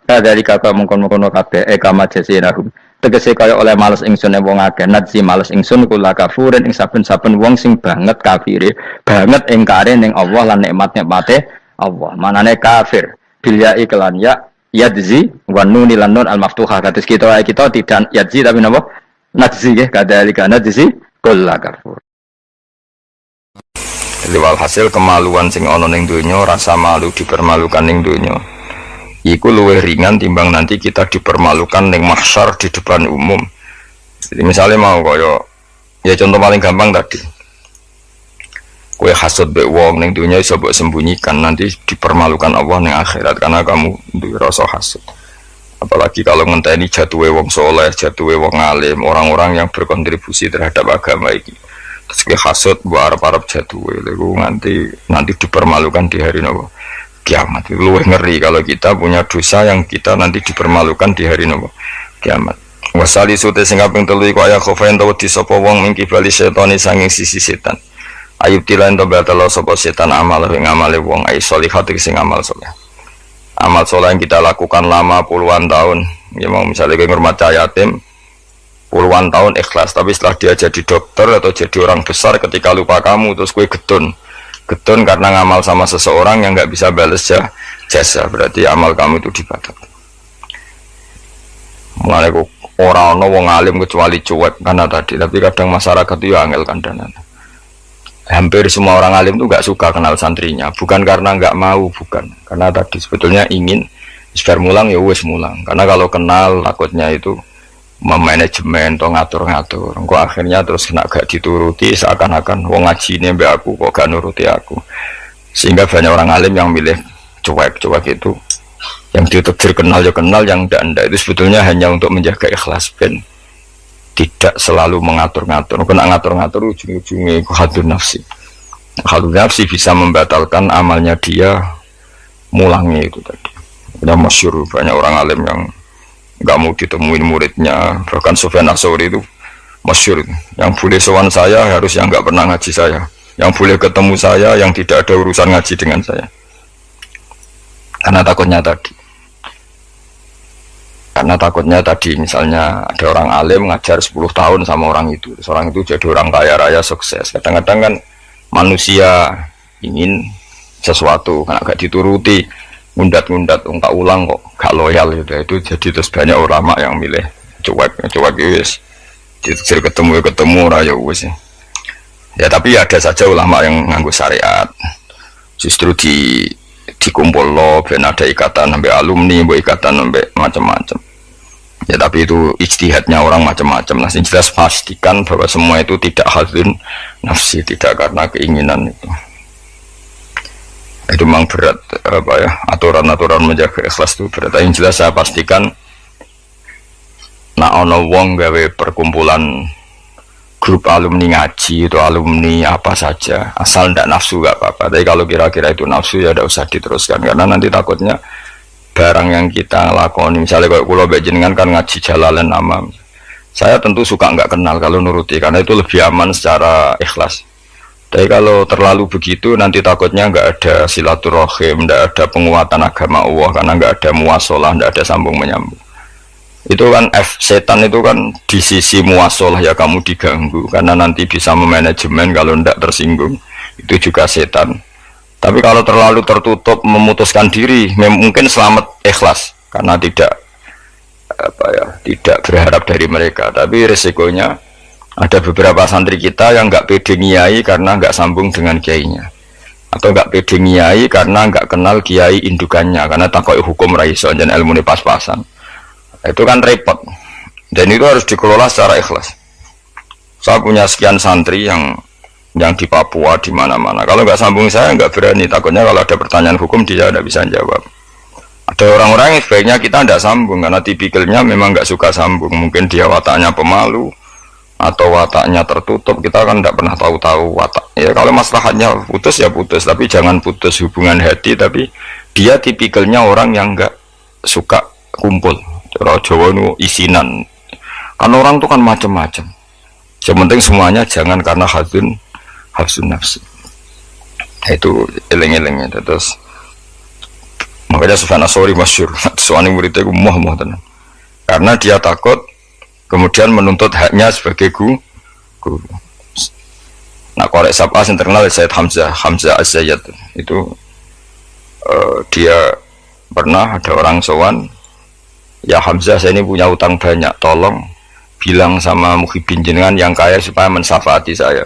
dari kakak mengkono-kono kabeh kama jasinahum tegese kaya oleh males ingsun wong akeh nadzi males ingsun kula kafurin ing saben-saben wong sing banget kafire banget ingkare ning Allah lan nikmat-nikmate Allah manane kafir bilya iklan ya yadzi wa nun lan nun al maftuhah kados kita tidak yadzi tapi napa nadzi nggih kadalika nadzi kula kafur. Jadi walhasil kemaluan sing ana ning donya rasa malu dipermalukan ning donya iku luwih ringan timbang nanti kita dipermalukan ning mahsyar di depan umum. Jadi misalnya mau kaya ya contoh paling gampang tadi. Kowe hasud mbek wong ning dunya iso mbok sembunyikan nanti dipermalukan Allah ning akhirat karena kamu duwe rasa hasud. Apalagi kalau ngenteni jatuhe wong soleh, jatuhe wong alim, orang-orang yang berkontribusi terhadap agama iki. Terus kowe hasud mbok arep-arep jatuhe lho nanti dipermalukan di hari nopo kiamat. Itu lebih ngeri kalau kita punya dosa yang kita nanti dipermalukan di hari nopo kiamat. Wasali sute sing kaping 3 iku aya khofain to wedi sapa wong ing kibali setan sanging sisi setan. Ayub tilan to batal sapa setan amal ing amale wong ai sholihat sing amal saleh. Amal saleh yang kita lakukan lama puluhan tahun. Ya mau misalnya kowe ngurmat yatim puluhan tahun ikhlas tapi setelah dia jadi dokter atau jadi orang besar ketika lupa kamu terus kowe gedun karena ngamal sama seseorang yang nggak bisa balas jasa berarti amal kamu itu dibatalkan. Mulai orang wong alim kecuali cuek karena tadi tapi kadang masyarakat itu angel kandanan. Hampir semua orang alim itu nggak suka kenal santrinya bukan karena nggak mau bukan karena tadi sebetulnya ingin biar mulang ya wes mulang karena kalau kenal takutnya itu memanajemen atau ngatur-ngatur kok akhirnya terus gak dituruti seakan-akan wong ngaji ini mbak aku kok gak nuruti aku sehingga banyak orang alim yang milih cuek itu yang ditakdir kenal ya kenal yang ndak itu sebetulnya hanya untuk menjaga ikhlas ben tidak selalu mengatur-ngatur kena ngatur-ngatur ujung-ujungnya hadun nafsi bisa membatalkan amalnya dia mulangnya itu tadi ya masyhur banyak orang alim yang nggak mau ditemuin muridnya bahkan Sufyan Ats-Tsauri itu masyhur yang boleh sowan saya harus yang nggak pernah ngaji saya yang boleh ketemu saya yang tidak ada urusan ngaji dengan saya karena takutnya tadi misalnya ada orang alim ngajar 10 tahun sama orang itu jadi orang kaya raya sukses kadang-kadang kan manusia ingin sesuatu karena gak dituruti ngundat tak ulang kok gak loyal gitu itu jadi terus banyak ulama yang milih cuek wis ditetir ketemu raya wis ya tapi ada saja ulama yang nganggo syariat justru dikumpul lo ben ada ikatan sampai alumni ikatan sampai macam-macam ya tapi itu ijtihadnya orang macam-macam nah jelas pastikan bahwa semua itu tidak hadun nafsi tidak karena keinginan itu memang berat aturan-aturan menjaga ikhlas itu berat yang jelas saya pastikan ono wong gawe perkumpulan grup alumni ngaji atau alumni apa saja asal ndak nafsu gak apa-apa tapi kalau kira-kira itu nafsu ya tidak usah diteruskan karena nanti takutnya barang yang kita lakoni misalnya kalau kulo jenengan kan ngaji Jalalain Amam saya tentu suka nggak kenal kalau nuruti karena itu lebih aman secara ikhlas Tapi kalau terlalu begitu nanti takutnya nggak ada silaturahim, nggak ada penguatan agama Allah karena nggak ada muasalah, nggak ada sambung menyambung. Itu kan setan itu kan di sisi muasalah ya kamu diganggu karena nanti bisa memanajemen kalau ndak tersinggung. Itu juga setan. Tapi kalau terlalu tertutup memutuskan diri, mungkin selamat ikhlas karena tidak berharap dari mereka. Tapi resikonya ada beberapa santri kita yang nggak pede ngiyai karena nggak sambung dengan kiainya, atau nggak pede ngiyai karena nggak kenal kiai indukannya, karena takoi hukum raiso dan ilmu pas-pasan. Itu kan repot. Dan itu harus dikelola secara ikhlas. Saya punya sekian santri yang di Papua di mana-mana. Kalau nggak sambung saya nggak berani. Takutnya kalau ada pertanyaan hukum dia tidak bisa jawab. Ada orang-orang yang sebaiknya kita tidak sambung karena tipikalnya memang nggak suka sambung. Mungkin dia wataknya pemalu atau wataknya tertutup. Kita kan tidak pernah tahu-tahu watak. Ya kalau masalahnya putus ya putus, tapi jangan putus hubungan hati. Tapi dia tipikalnya orang yang nggak suka kumpul. Cara Jawa nu isinan. Kan orang tuh kan macam-macam. Yang penting semuanya jangan karena hafsun nafsi. Itu eleng-elengnya. Terus makanya Sufyan Ats-Tsauri masyhur, soalnya muridnya ku moh tenan. Karena dia takut kemudian menuntut haknya sebagai guru. Nah, korek sapa yang terkenal Sayyid Hamzah Az-Zayyad itu dia pernah ada orang sowan, ya Hamzah saya ini punya utang banyak, tolong bilang sama Muhyiddin jenengan yang kaya supaya mensyafaati saya.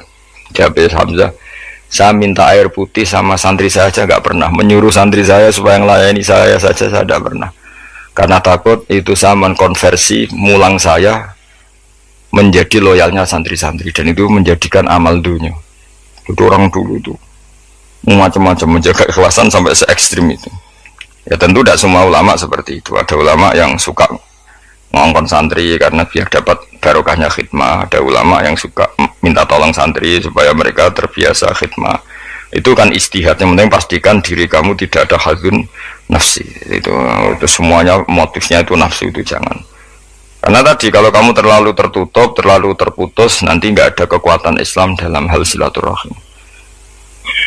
Jawab Hamzah, saya minta air putih sama santri saya aja nggak pernah, menyuruh santri saya supaya melayani saya saja saya tidak pernah, karena takut itu saya mengkonversi mulang saya menjadi loyalnya santri-santri, dan itu menjadikan amal dunia. Itu orang dulu itu macam-macam menjaga ikhlasan sampai se ekstrim itu. Ya tentu tidak semua ulama seperti itu. Ada ulama yang suka ngongkon santri karena biar dapat barokahnya khidmah. Ada ulama yang suka minta tolong santri supaya mereka terbiasa khidmah. Itu kan istihad. Yang penting pastikan diri kamu tidak ada hadzun nafsi. Itu semuanya motifnya itu nafsu, itu jangan. Karena tadi kalau kamu terlalu tertutup, terlalu terputus, nanti nggak ada kekuatan Islam dalam hal silaturahim.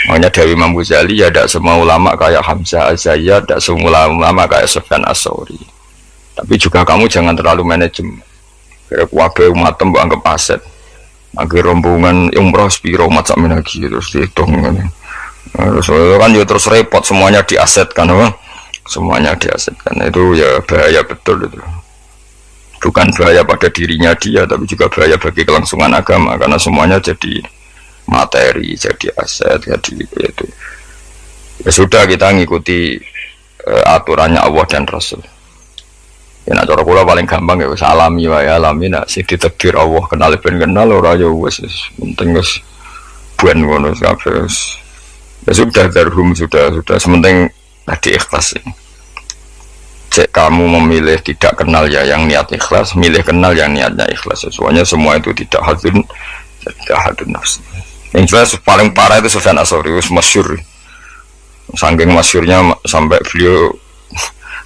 Makanya Dewi Imam Ghazali ya tidak semua ulama kayak Hamzah Az-Zayyad, tidak semua ulama kayak Sufyan Ats-Tsauri. Tapi juga kamu jangan terlalu manajemen. Kira kuwabe umatem mbok anggap aset. Akhir rombongan umroh spiro macam lagi terus dihitung ngene. Terus kan ya terus repot, semuanya diasetkan, semuanya diasetkan. Itu ya bahaya betul itu. Bukan bahaya pada dirinya dia, tapi juga bahaya bagi kelangsungan agama, karena semuanya jadi materi, jadi aset, jadi itu. Ya sudah, kita ngikuti aturannya Allah dan Rasul. Ya nak cara kula paling gampang ya wis alami wae, alami nak sing ditakdir Allah kenal ben kenal ora ya wis penting wis buan ngono kabeh. Ya sudah, darhum sudah sementing tadi ikhlas. Cek kamu memilih tidak kenal ya yang niat ikhlas, milih kenal yang niatnya ikhlas. Semuanya semua itu tidak hadun nafsi. Yang jelas paling parah itu Sufyan Ats-Tsauri, masyhur. Saking masyhurnya sampai beliau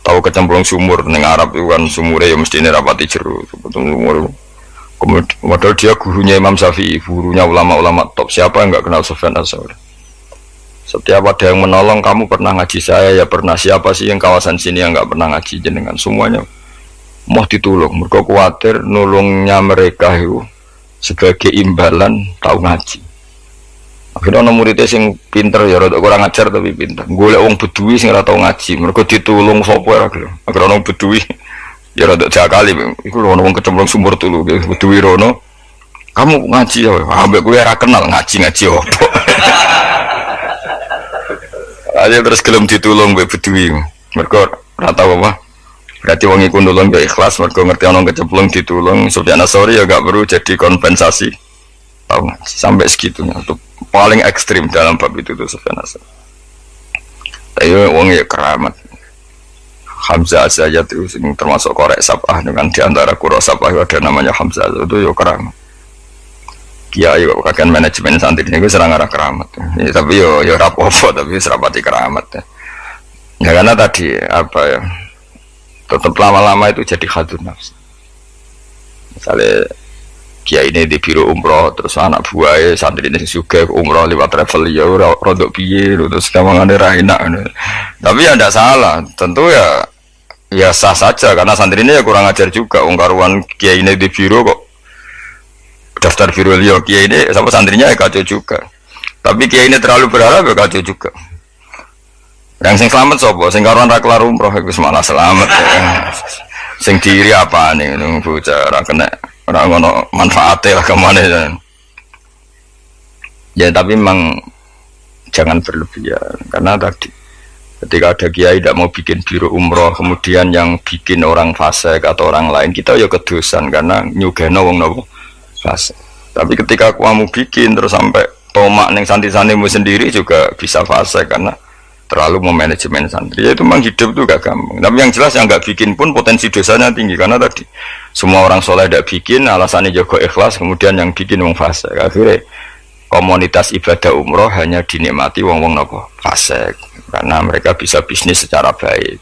tahu kecemplung sumur neng Arab itu kan sumurnya ya mesti ini rapati jeru sumur. Kemudian dia gurunya Imam Syafi'i, gurunya ulama-ulama top. Siapa yang nggak kenal Sufyan Ats-Tsauri? Setiap ada yang menolong, kamu pernah ngaji saya ya pernah. Siapa sih yang kawasan sini yang nggak pernah ngaji jenengan? Semuanya mau ditolong. Mereka khawatir nolongnya mereka itu sebagai imbalan tahu ngaji. Akhirnya orang muridnya sing pinter ya rada kurang ajar tapi pinter. Golek wong bedui sing ora tau ngaji, mergo ditulung sapa ora gelem. Akhirnya orang bedui ya rada jakali, iku lho wong kecemplung sumur tulu bedui rono. Kamu ngaji ya, ambek kowe ora kenal ngaji opo. Aja terus gelem ditulung mbek bedui. Mergo ora tau apa. Berarti wong iku nulung ya ikhlas, mergo ngerti ana kecemplung ditulung. Sufyan Ats-Tsauri ya gak perlu jadi kompensasi. Tahu ngaji sampai segitunya untuk paling ekstrim dalam bab itu tuh Sufyan Ats-Tsauri. Tapi wong ya keramat. Hamzah Az-Zayyad itu termasuk korek sabah dengan diantara qura sabah ada namanya Hamzah itu ya keramat. Kiai kok kakek manajemen santri ini serang arah keramat. Ya, tapi yo rapopo tapi serapati keramat. Ya karena tadi apa ya? Tetap lama-lama itu jadi hadun nafsi. Misalnya kiai ini di biro umroh terus anak buahnya santri ini juga umroh lewat travel ya rodok piye terus gampang ada enak. Tapi ya tidak salah, tentu ya sah saja karena santri ini ya kurang ajar juga. Ungkaruan kiai ini di biro kok daftar biro liya kiai ini sama santrinya ya kacau juga. Tapi kiai ini terlalu berharap ya kacau juga. Yang sing selamat sopo, sing karuan ra kelar umroh iku malah selamat. Ya. Sing diri apa nih bocah ra kena ora ngono manfaate lah kemana ya. Ya tapi memang jangan berlebihan karena tadi ketika ada kiai tidak mau bikin biro umroh kemudian yang bikin orang fasik atau orang lain kita ya kedosan karena nyugeno wong nopo fasik. Tapi ketika kamu bikin terus sampai tomak ning santri-santrimu sendiri juga bisa fasik karena terlalu memanajemen santri. Ya itu memang hidup itu gak gampang. Tapi yang jelas yang gak bikin pun potensi dosanya tinggi karena tadi semua orang soleh tidak bikin alasannya jago ikhlas kemudian yang bikin wong fasik. Akhirnya komunitas ibadah umroh hanya dinikmati wong-wong nopo fasik karena mereka bisa bisnis secara baik.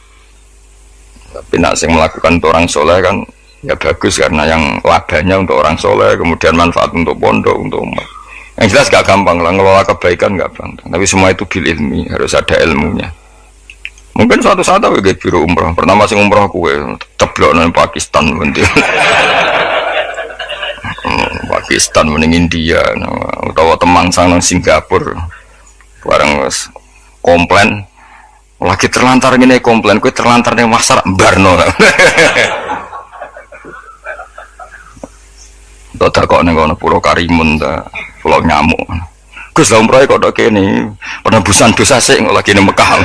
Tapi nak sing melakukan untuk orang soleh kan ya bagus karena yang labanya untuk orang soleh kemudian manfaat untuk pondok untuk umat. Yang jelas gak gampang lah ngelola kebaikan gak gampang. Tapi semua itu bil ilmi harus ada ilmunya. Mungkin suatu saat aku ke biro umroh. Pertama sing umroh aku ceblok nang Pakistan bentil. Pakistan mending India, utawa temang sang nang Singapura. Bareng komplain lagi terlantar gini komplain, kue terlantar ning pasar barno. Tak kok ning kono Pulau Karimun ta, Pulau Nyamuk. Gus lah umroh kok tok kene, penebusan dosa sik lagi ning Mekah.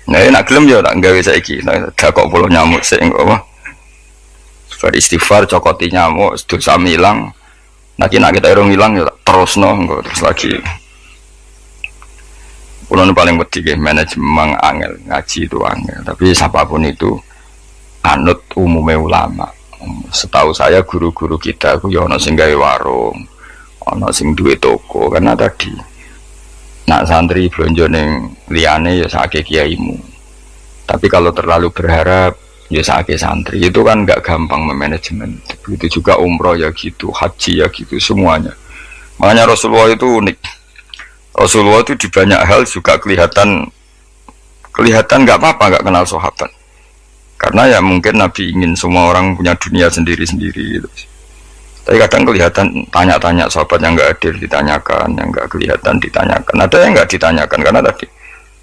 Nah, nak gelem ya tak gawe saiki, tak kok Pulau Nyamuk sik engko apa. Beristighfar cokoti nyamuk, dosa milang. Nak kita irung ilang ya terusno engko terus lagi. Kulo paling wedi ge manajemen angel, ngaji itu angel, tapi siapapun itu anut umume ulama. Setahu saya guru-guru kita aku ya ana sing gawe warung, ana sing duwe toko karena tadi nak santri blonjo ning liyane ya sakake kiaimu. Tapi kalau terlalu berharap ya sakake santri itu kan enggak gampang memanajemen. Begitu juga umroh ya gitu, haji ya gitu semuanya. Makanya Rasulullah itu unik. Rasulullah itu di banyak hal juga kelihatan enggak apa-apa enggak kenal sahabat. Karena ya mungkin Nabi ingin semua orang punya dunia sendiri-sendiri gitu. Tapi kadang kelihatan tanya-tanya sahabat yang enggak hadir ditanyakan, yang enggak kelihatan ditanyakan. Ada yang enggak ditanyakan karena tadi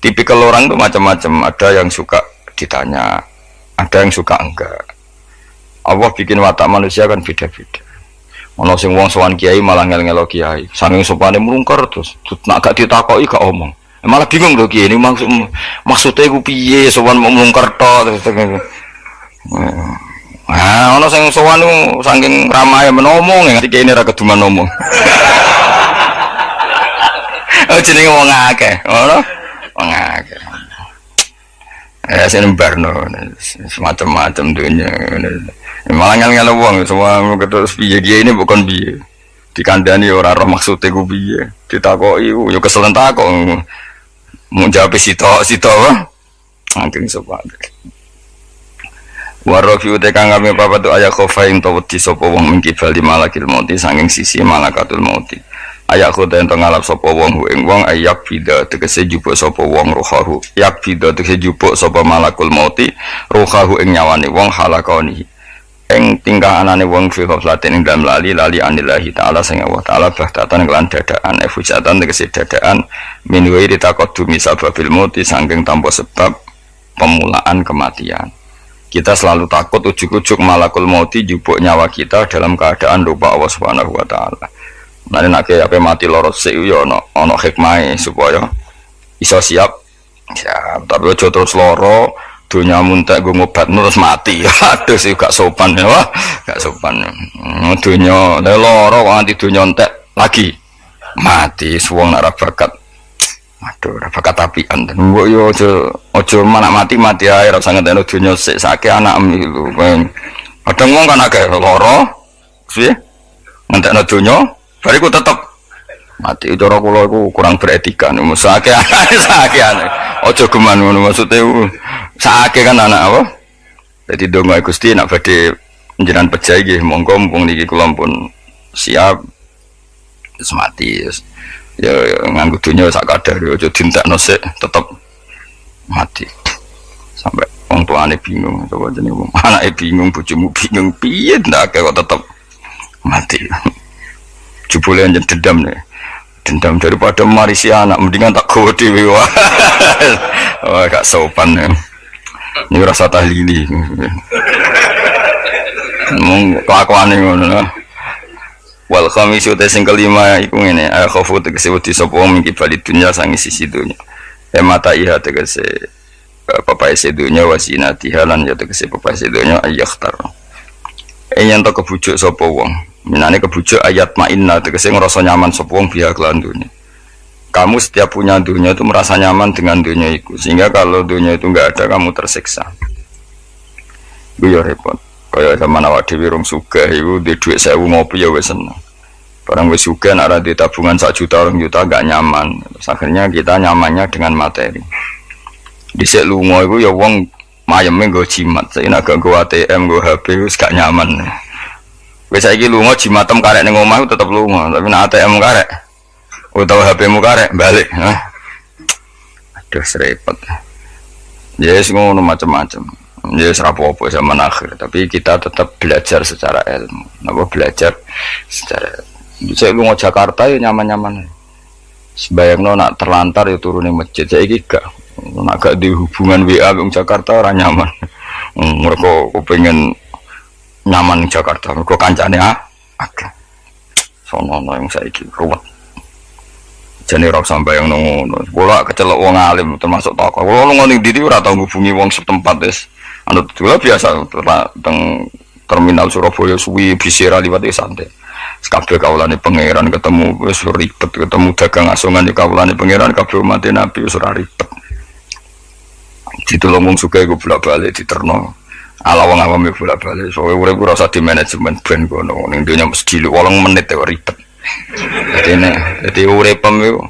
tipikal orang itu macam-macam. Ada yang suka ditanya, ada yang suka enggak. Allah bikin watak manusia kan beda-beda. Ono sing wong sowan kiai malah ngel-ngelo kiai. Saking sopane mlungker terus nak gak ditakoki gak omong. Malah bingung lho kiai ini maksudnya iku piye sowan mlungker tok terus. Ah, ono sing sowan niku saking ramahe menomong nganti kiai ini ra keduman ngomong. Oh jenenge wong akeh, ngono. Wong akeh. Sing barno semacam-macam dunia. Malah ngel-ngel wong semua ketus piye kiai ini bukan piye. Dikandani ora roh maksude ku piye. Ditakoki yo keselen takok. Mau jawab sitok angking sopan. Warofi utekang kami papa tu ayah khofain tawati sopo wong mengkibal di malakil mauti sanging sisi malakatul mauti. Ayah khoda yang ngalap sopo wong hueng wong ayak bida tegese jupuk sopo wong ruhahu. Yak bida tegese jupuk sopo malakul mauti ruhahu ing nyawani wong halakoni. Eng tingkah anane wong fi ghaflatin ing dalam lali anillahi ta'ala sing Allah ta'ala bahtatan kelan dadaan efujatan tegese dadaan min ghairi taqaddumi sababil mauti saking tanpa sebab pemulaan kematian. Kita selalu takut ujuk-ujuk malakul mauti jupuk nyawa kita dalam keadaan lupa Allah Subhanahu wa taala. Mane nek ape mati loro sik yo ana hikmahe supaya iso siap. Siap, tapi aja terus loro dunia muntek gue ngobat terus mati. Aduh sih gak sopan ya, wah gak sopan. Dunia loro nganti dunia entek lagi mati suwung nara bakat. Aduh ora bakat apian. Mbok yo aja manak mati ae ora usah ngenteni dunia sik sake anak lho. Kadang wong kan akeh loro piye? Ngentekno dunia bariku tetep mati. Cara kula iku kurang beretika niku sake aja geman ngono maksude. Saake kan anak apa? Jadi donga Gusti nak badhe Jenengan pejai nggih, monggo mumpung niki kula pun siap wis mati ya nganggo dunya sak kadar aja dintekno sik tetep mati. Sampai wong tuane bingung, coba jenenge wong anake bingung, bojomu bingung, piye ndak kok tetep mati. Jebule njen dendam nih. Dendam daripada marisi anak mendingan tak gowo dhewe wae. Wah, gak sopan ya. Ini rasa tahlili. Mung kelakuane ngono. Wal khamisu te sing kelima iku ngene, khofu tegese wedi sapa wong iki bali dunya sangi sisi dunya. Mata iha tegese papai sedunya wasinati halan ya tegese papai sedunya ayakhtar. Yen to kebujuk sapa wong. Minane kebujuk ayat ma'inna tegese ngrasa nyaman sapa wong biya kelan dunya. Kamu setiap punya dunia itu merasa nyaman dengan dunia itu, sehingga kalau dunia itu enggak ada kamu tersiksa. Itu ya repot. Kayak zaman awak dhewe rong sugih iku di dhuwit 1000 ngopi ya wis seneng. Barang wis sugih nek ada tabungan 1 juta 2 juta gak nyaman. Terus akhirnya kita nyamannya dengan materi. Dhisik lunga iku ya wong mayeme nggo jimat. Saiki nek gak nggo ATM, nggo HP wis gak nyaman. Wis saiki lunga jimatem karek ning omah tetep lunga, tapi nek ATM karek utawa HP-mu karek balik. Aduh repot. Yes ngono macam-macam. Ya serapopo zaman akhir, tapi kita tetap belajar secara ilmu. Napa belajar secara saya lu mau Jakarta ya nyaman-nyaman. Sebayangno nak terlantar ya turun di masjid. Saiki gak nak gak di hubungan WA wong Jakarta ora nyaman. Mereka pengen nyaman di Jakarta. Mereka kancane akeh. Sono yang saiki ruwet. Jane ora sambayang ngono. Kula kecelok wong alim termasuk tokoh. Kula ngono ning ndi ora tau ngubungi wong setempat wis. Anu kula biasa teng terminal Surabaya suwi bisira liwat santai. Kabeh kawulane pangeran ketemu wis ribet, ketemu dagang asongan di kawulane pangeran kabeh umat Nabi wis ora ribet. Ditulung wong sugih iku bolak-balik diterno. Ala wong awam bolak-balik. Soale urip ora usah di manajemen ben kono ning donya mesti 8 menit kok ribet. Jadi uripem iku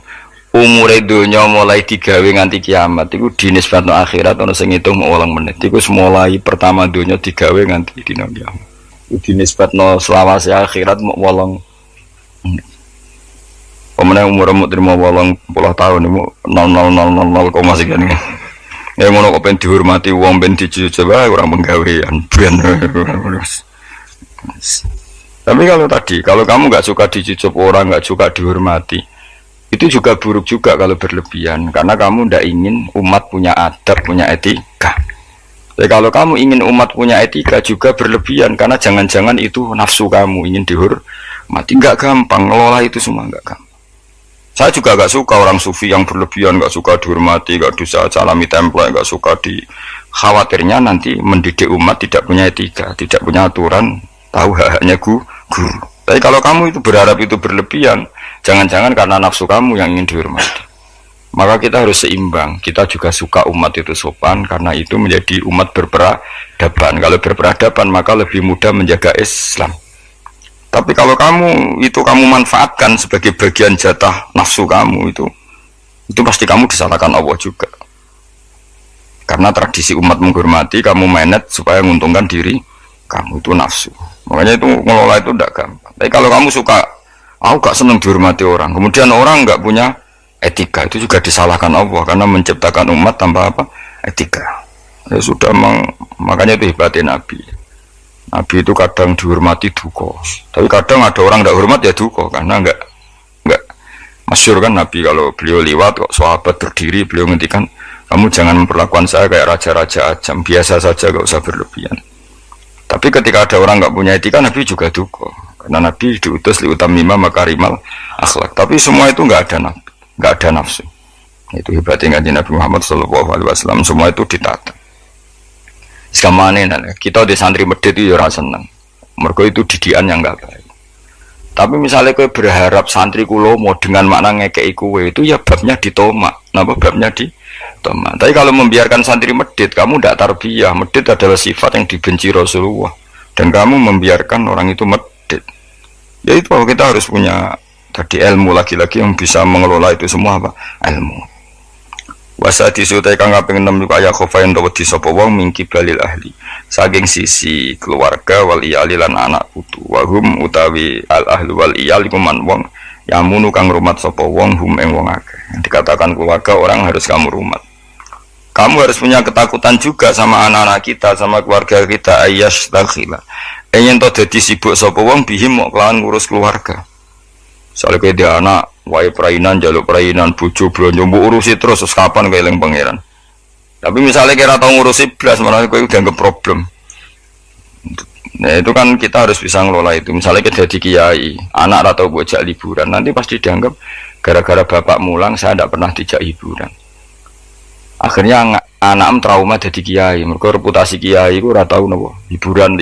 umure donya mulai digawe nganti kiamat iku dinisbatno akhirat ana sing ngitung 8 menit. Iku mulai pertama donya digawe nganti dina kiamat. Iku dinisbatno selawase akhirat mok 8 menit. Pemene umurmu terima 80 tahun iku 0000 sekian. Ya ngono kok ben dihormati wong ben dicoba ora penggawean ben. Tapi kalau kamu nggak suka dicucup orang, nggak suka dihormati, itu juga buruk juga kalau berlebihan, karena kamu tidak ingin umat punya adab, punya etika. Jadi kalau kamu ingin umat punya etika juga berlebihan, karena jangan-jangan itu nafsu kamu ingin dihormati, nggak gampang, ngelola itu semua nggak gampang. Saya juga nggak suka orang sufi yang berlebihan, nggak suka dihormati, nggak bisa salami template, nggak suka khawatirnya nanti mendidik umat tidak punya etika, tidak punya aturan, tahu hak-haknya guru. Tapi kalau kamu itu berharap itu berlebihan, jangan-jangan karena nafsu kamu yang ingin dihormati. Maka kita harus seimbang. Kita juga suka umat itu sopan, karena itu menjadi umat berperadaban. Kalau berperadaban maka lebih mudah menjaga Islam. Tapi kalau kamu manfaatkan sebagai bagian jatah nafsu kamu itu pasti kamu disalahkan Allah juga. Karena tradisi umat menghormati, kamu manage supaya menguntungkan diri kamu, itu nafsu. Makanya itu ngelola itu tidak gampang. Tapi kalau kamu suka, aku gak seneng dihormati orang, kemudian orang gak punya etika, itu juga disalahkan Allah karena menciptakan umat tanpa etika. Ya sudah, makanya itu hebatnya Nabi. Nabi itu kadang dihormati duka, tapi kadang ada orang tidak hormat ya duka, karena enggak masyhur kan Nabi kalau beliau liwat kok sahabat berdiri, beliau ngendikan, kamu jangan memperlakukan saya kayak raja-raja ajam, biasa saja, gak usah berlebihan. Tapi ketika ada orang nggak punya etika, Nabi juga duka, karena Nabi diutus liutamima makarimal akhlak. Tapi semua itu nggak ada nafsu. Itu hebatnya Nabi Muhammad SAW. Semua itu ditata. Sekamane kita di santri medit itu ya seneng. Mergo itu didikan yang nggak baik. Tapi misalnya kowe berharap santri kulo mau dengan makna ngekei kowe, itu ya babnya ditomak. Napa babnya ditomak. Tapi kalau membiarkan santri medit, kamu tidak tarbiyah. Medit adalah sifat yang dibenci Rasulullah, dan kamu membiarkan orang itu medit. Ya itu kita harus punya tadi ilmu lagi-lagi yang bisa mengelola itu semua ilmu. Wasa disutai kang kaping 6 kaya khofain to wedi sapa wong mingki balil ahli saking sisi keluarga wal iyali lan anak putu wahum utawi al ahli wal iyali kuman wong yamunu kang rumat sapa wong hum ing wong akeh. Dikatakan keluarga orang harus kamu rumat. Kamu harus punya ketakutan juga sama anak-anak kita, sama keluarga kita, ayyash dakhila. Yen to dadi sibuk sapa wong bihim mok kelawan ngurus keluarga. Soale kowe dia anak wae perainan jaluk perainan bojo blonjo mbok urusi terus kapan kowe eling pangeran. Tapi misalnya kira tau ngurusi blas malah kowe dianggap problem. Nah itu kan kita harus bisa ngelola itu. Misalnya kita jadi kiai, anak atau bocah liburan, nanti pasti dianggap gara-gara bapak mulang saya tidak pernah dijak hiburan. Akhirnya anak trauma jadi kiai. Mereka reputasi kiai itu ora tau napa hiburan.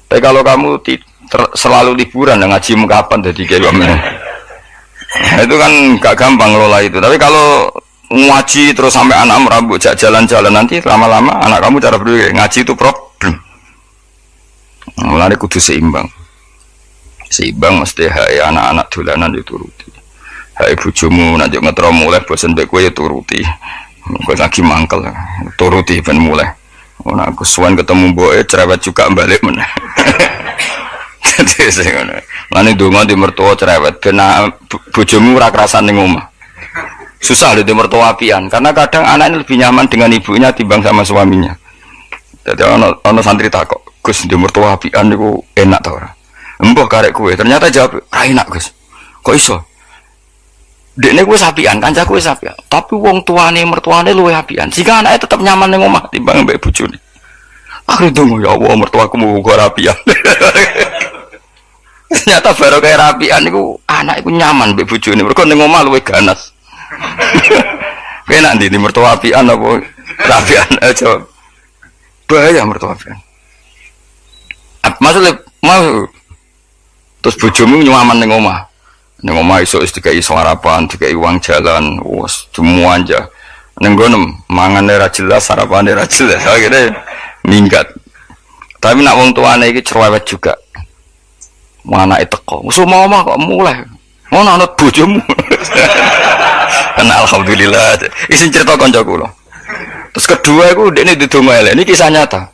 Tapi kalau kamu selalu liburan ngaji kapan jadi kiai nah, itu kan gak gampang ngelola itu. Tapi kalau ngaji terus sampai anak merambut jalan-jalan, nanti lama-lama anak kamu cara berpikir ngaji itu problem. Mulane kudu seimbang mesti hai anak-anak dolanan dituruti, hai bojomu nek ngetro mulai bosen mbek kowe ya turuti, kowe lagi mangkel turuti ben mulai. Ora aku suwen ketemu mboke cerewet juga balik meneh. Lani donga di mertua cerewet, kena bojomu ora kerasan ning omah. Susah lho di mertua apian, karena kadang anak ini lebih nyaman dengan ibunya timbang sama suaminya. Jadi ono santri takok, Gus di mertua apian niku enak ta ora? Mbah karek kowe, ternyata jawab, "Ra enak, Gus." Kok iso? Dekne kowe apian, kancaku wis apian, tapi wong tuane mertuane luwih apian. Jika anaknya tetap nyaman ning omah timbang mbek bojone. Aku ndonga ya Allah mertuaku mau uga rapian. Ternyata baru kayak rapian niku anak iku nyaman mbek bojone. Mergo ning omah luwih ganas. Penak ndi mertua apian apa rapian aja. Bahaya mertua apian. Maksudnya mau terus bojomu nyaman ning omah. Ning omah iso dikai sarapan, dikai uang jalan, wes semua aja. Ning gono mangane ra jelas, sarapane ra jelas. Akhirnya minggat. Tapi nak wong tuane iki cerewet juga. Mana itu kok? Semua omah kok mulai. Ono ana bojomu. Kan alhamdulillah. Isin cerita kanca kula. Terus kedua iku dekne didonga elek. Ini kisah nyata.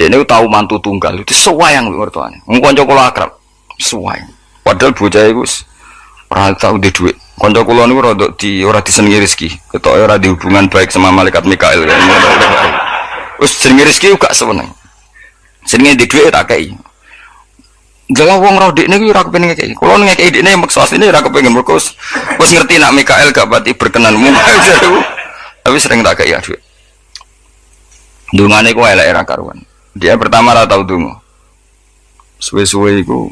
Dekne tahu mantu tunggal itu sewayang mertuane. Wong kanca kula akrab. Sewayang. Padahal bocah iku ora tau duwe dhuwit. Kanca kula niku ora disenengi rezeki. Ketoke ora di hubungan baik sama malaikat Mikail. Wis jenenge rezeki gak seneng. Jenenge di dhuwit tak kei. Jangan wong roh dekne kuwi ora kepengin ngekeki. Kulo ngekeki dekne maksa asline ora kepengin mergo wis ngerti nak Mikail gak pati berkenanmu. Tapi sering tak kei dhuwit. Dungane ku elek ra karuan. Dia pertama ora tau donga. Suwe-suwe iku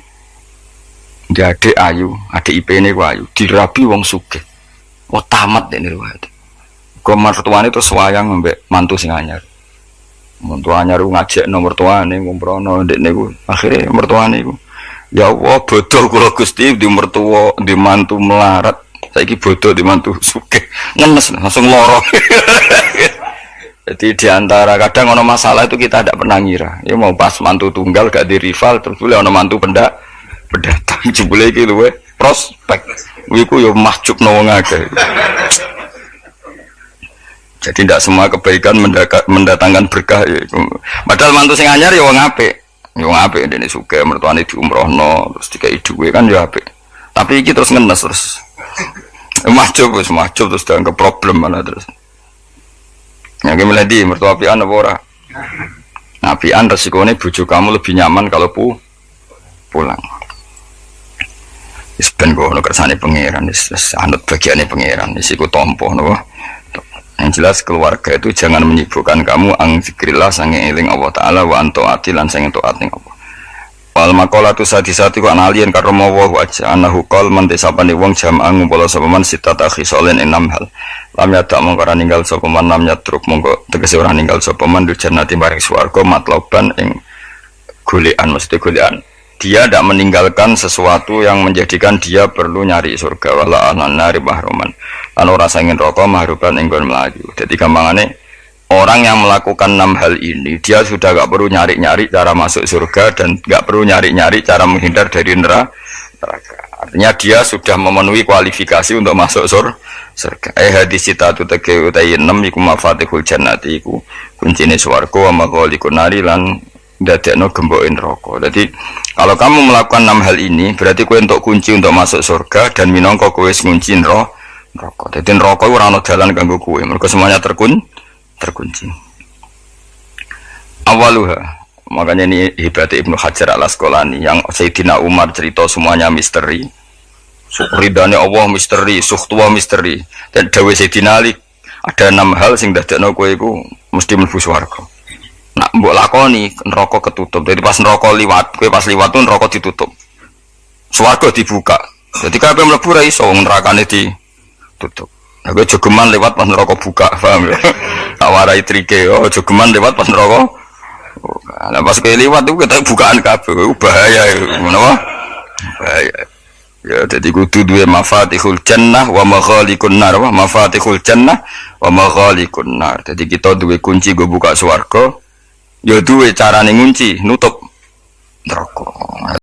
dia adik ayu, adik IP-ne ku ayu, dirabi wong sugih. Oh tamat dekne riwayat. Kok mertuane terus wayang mbek mantu sing anyar. Mantu anyar ku ngajekno mertuane ngumprono dekne ku. Akhire mertuane iku ya Allah bodol kula Gusti di mertua di mantu melarat. Saiki bodol di mantu sugih. Ngenes langsung loro. Jadi diantara kadang ono masalah itu kita tidak pernah ngira. Ya mau pas mantu tunggal gak di rival terus boleh ono mantu pendatang jebule iki luwe prospek. Iku yo mahjubno wong akeh. Jadi tidak semua kebaikan mendatangkan berkah ya. Padahal mantu sing anyar ya wong apik. Ya wong apik dene sugih mertuane diumrohno terus dikai dhuwit kan ya apik. Tapi iki terus ngenes terus. Mahjub terus dianggap problem malah terus. Ya gimana di mertua apian apa ora? Nah, apian resikonya bojo kamu lebih nyaman kalau pulang. Wis ben ngono kersane pangeran, wis anut bagiane pangeran, wis iku tampa napa. Yang jelas keluarga itu jangan menyibukkan kamu ang zikrillah sange eling Allah taala wa antaati lan sange taat ning Allah. Wal maqalatu sadisati wa alien karo mawa aja anahu qol man desapane wong jamaah ngumpul sapa man sitat akhisolen enam hal. Lam yadak mongko ora ninggal sapa man lam yatruk mongko tegese ora ninggal sapa man di jannati maring swarga matloban ing golekan mesti golekan. Dia tidak meninggalkan sesuatu yang menjadikan dia perlu nyari surga wala anari mahruman. Lan ora sangin rokok mahruban ing nggon mlayu. Dadi gampangane orang yang melakukan 6 hal ini dia sudah gak perlu nyari-nyari cara masuk surga dan gak perlu nyari-nyari cara menghindar dari neraka. Artinya dia sudah memenuhi kualifikasi untuk masuk surga. Hadis citatu tege utai 6 iku mafatihul jannati iku kuncine swarga wa maghaliqun nari lan dadekno gemboke neraka. Jadi kalau kamu melakukan 6 hal ini berarti kowe untuk kunci untuk masuk surga dan minangka kowe wis ngunci neraka. Dadi neraka ora ana dalan kanggo kowe. Mergo semuanya terkunci. Awaluha. Makanya ini hebatnya Ibnu Hajar al-Asqalani yang Sayyidina Umar cerita semuanya misteri. Ridane Allah misteri, sukhtuwa misteri. Dan dawuh Sayyidina Ali ada 6 hal sing dadekno kowe iku mesti mlebu swarga. Nak mbok lakoni neraka ketutup. Jadi pas neraka liwat, kowe pas liwat tuh neraka ditutup. Swarga dibuka. Jadi kabeh mlebu ra iso nerakane ditutup. Nah, kowe jogeman lewat pas neraka buka, paham ya? Tak warai trike, oh jogeman lewat pas neraka. Nah, pas kowe liwat tuh kita bukaan kabeh, bahaya ngono wae. Bahaya. Ya jadi kudu duwe mafatihul jannah wa maghaliqun nar, mafatihul jannah wa maghaliqun nar. Jadi kita duwe kunci go buka swarga. Ya duwe carane ngunci, nutup neraka.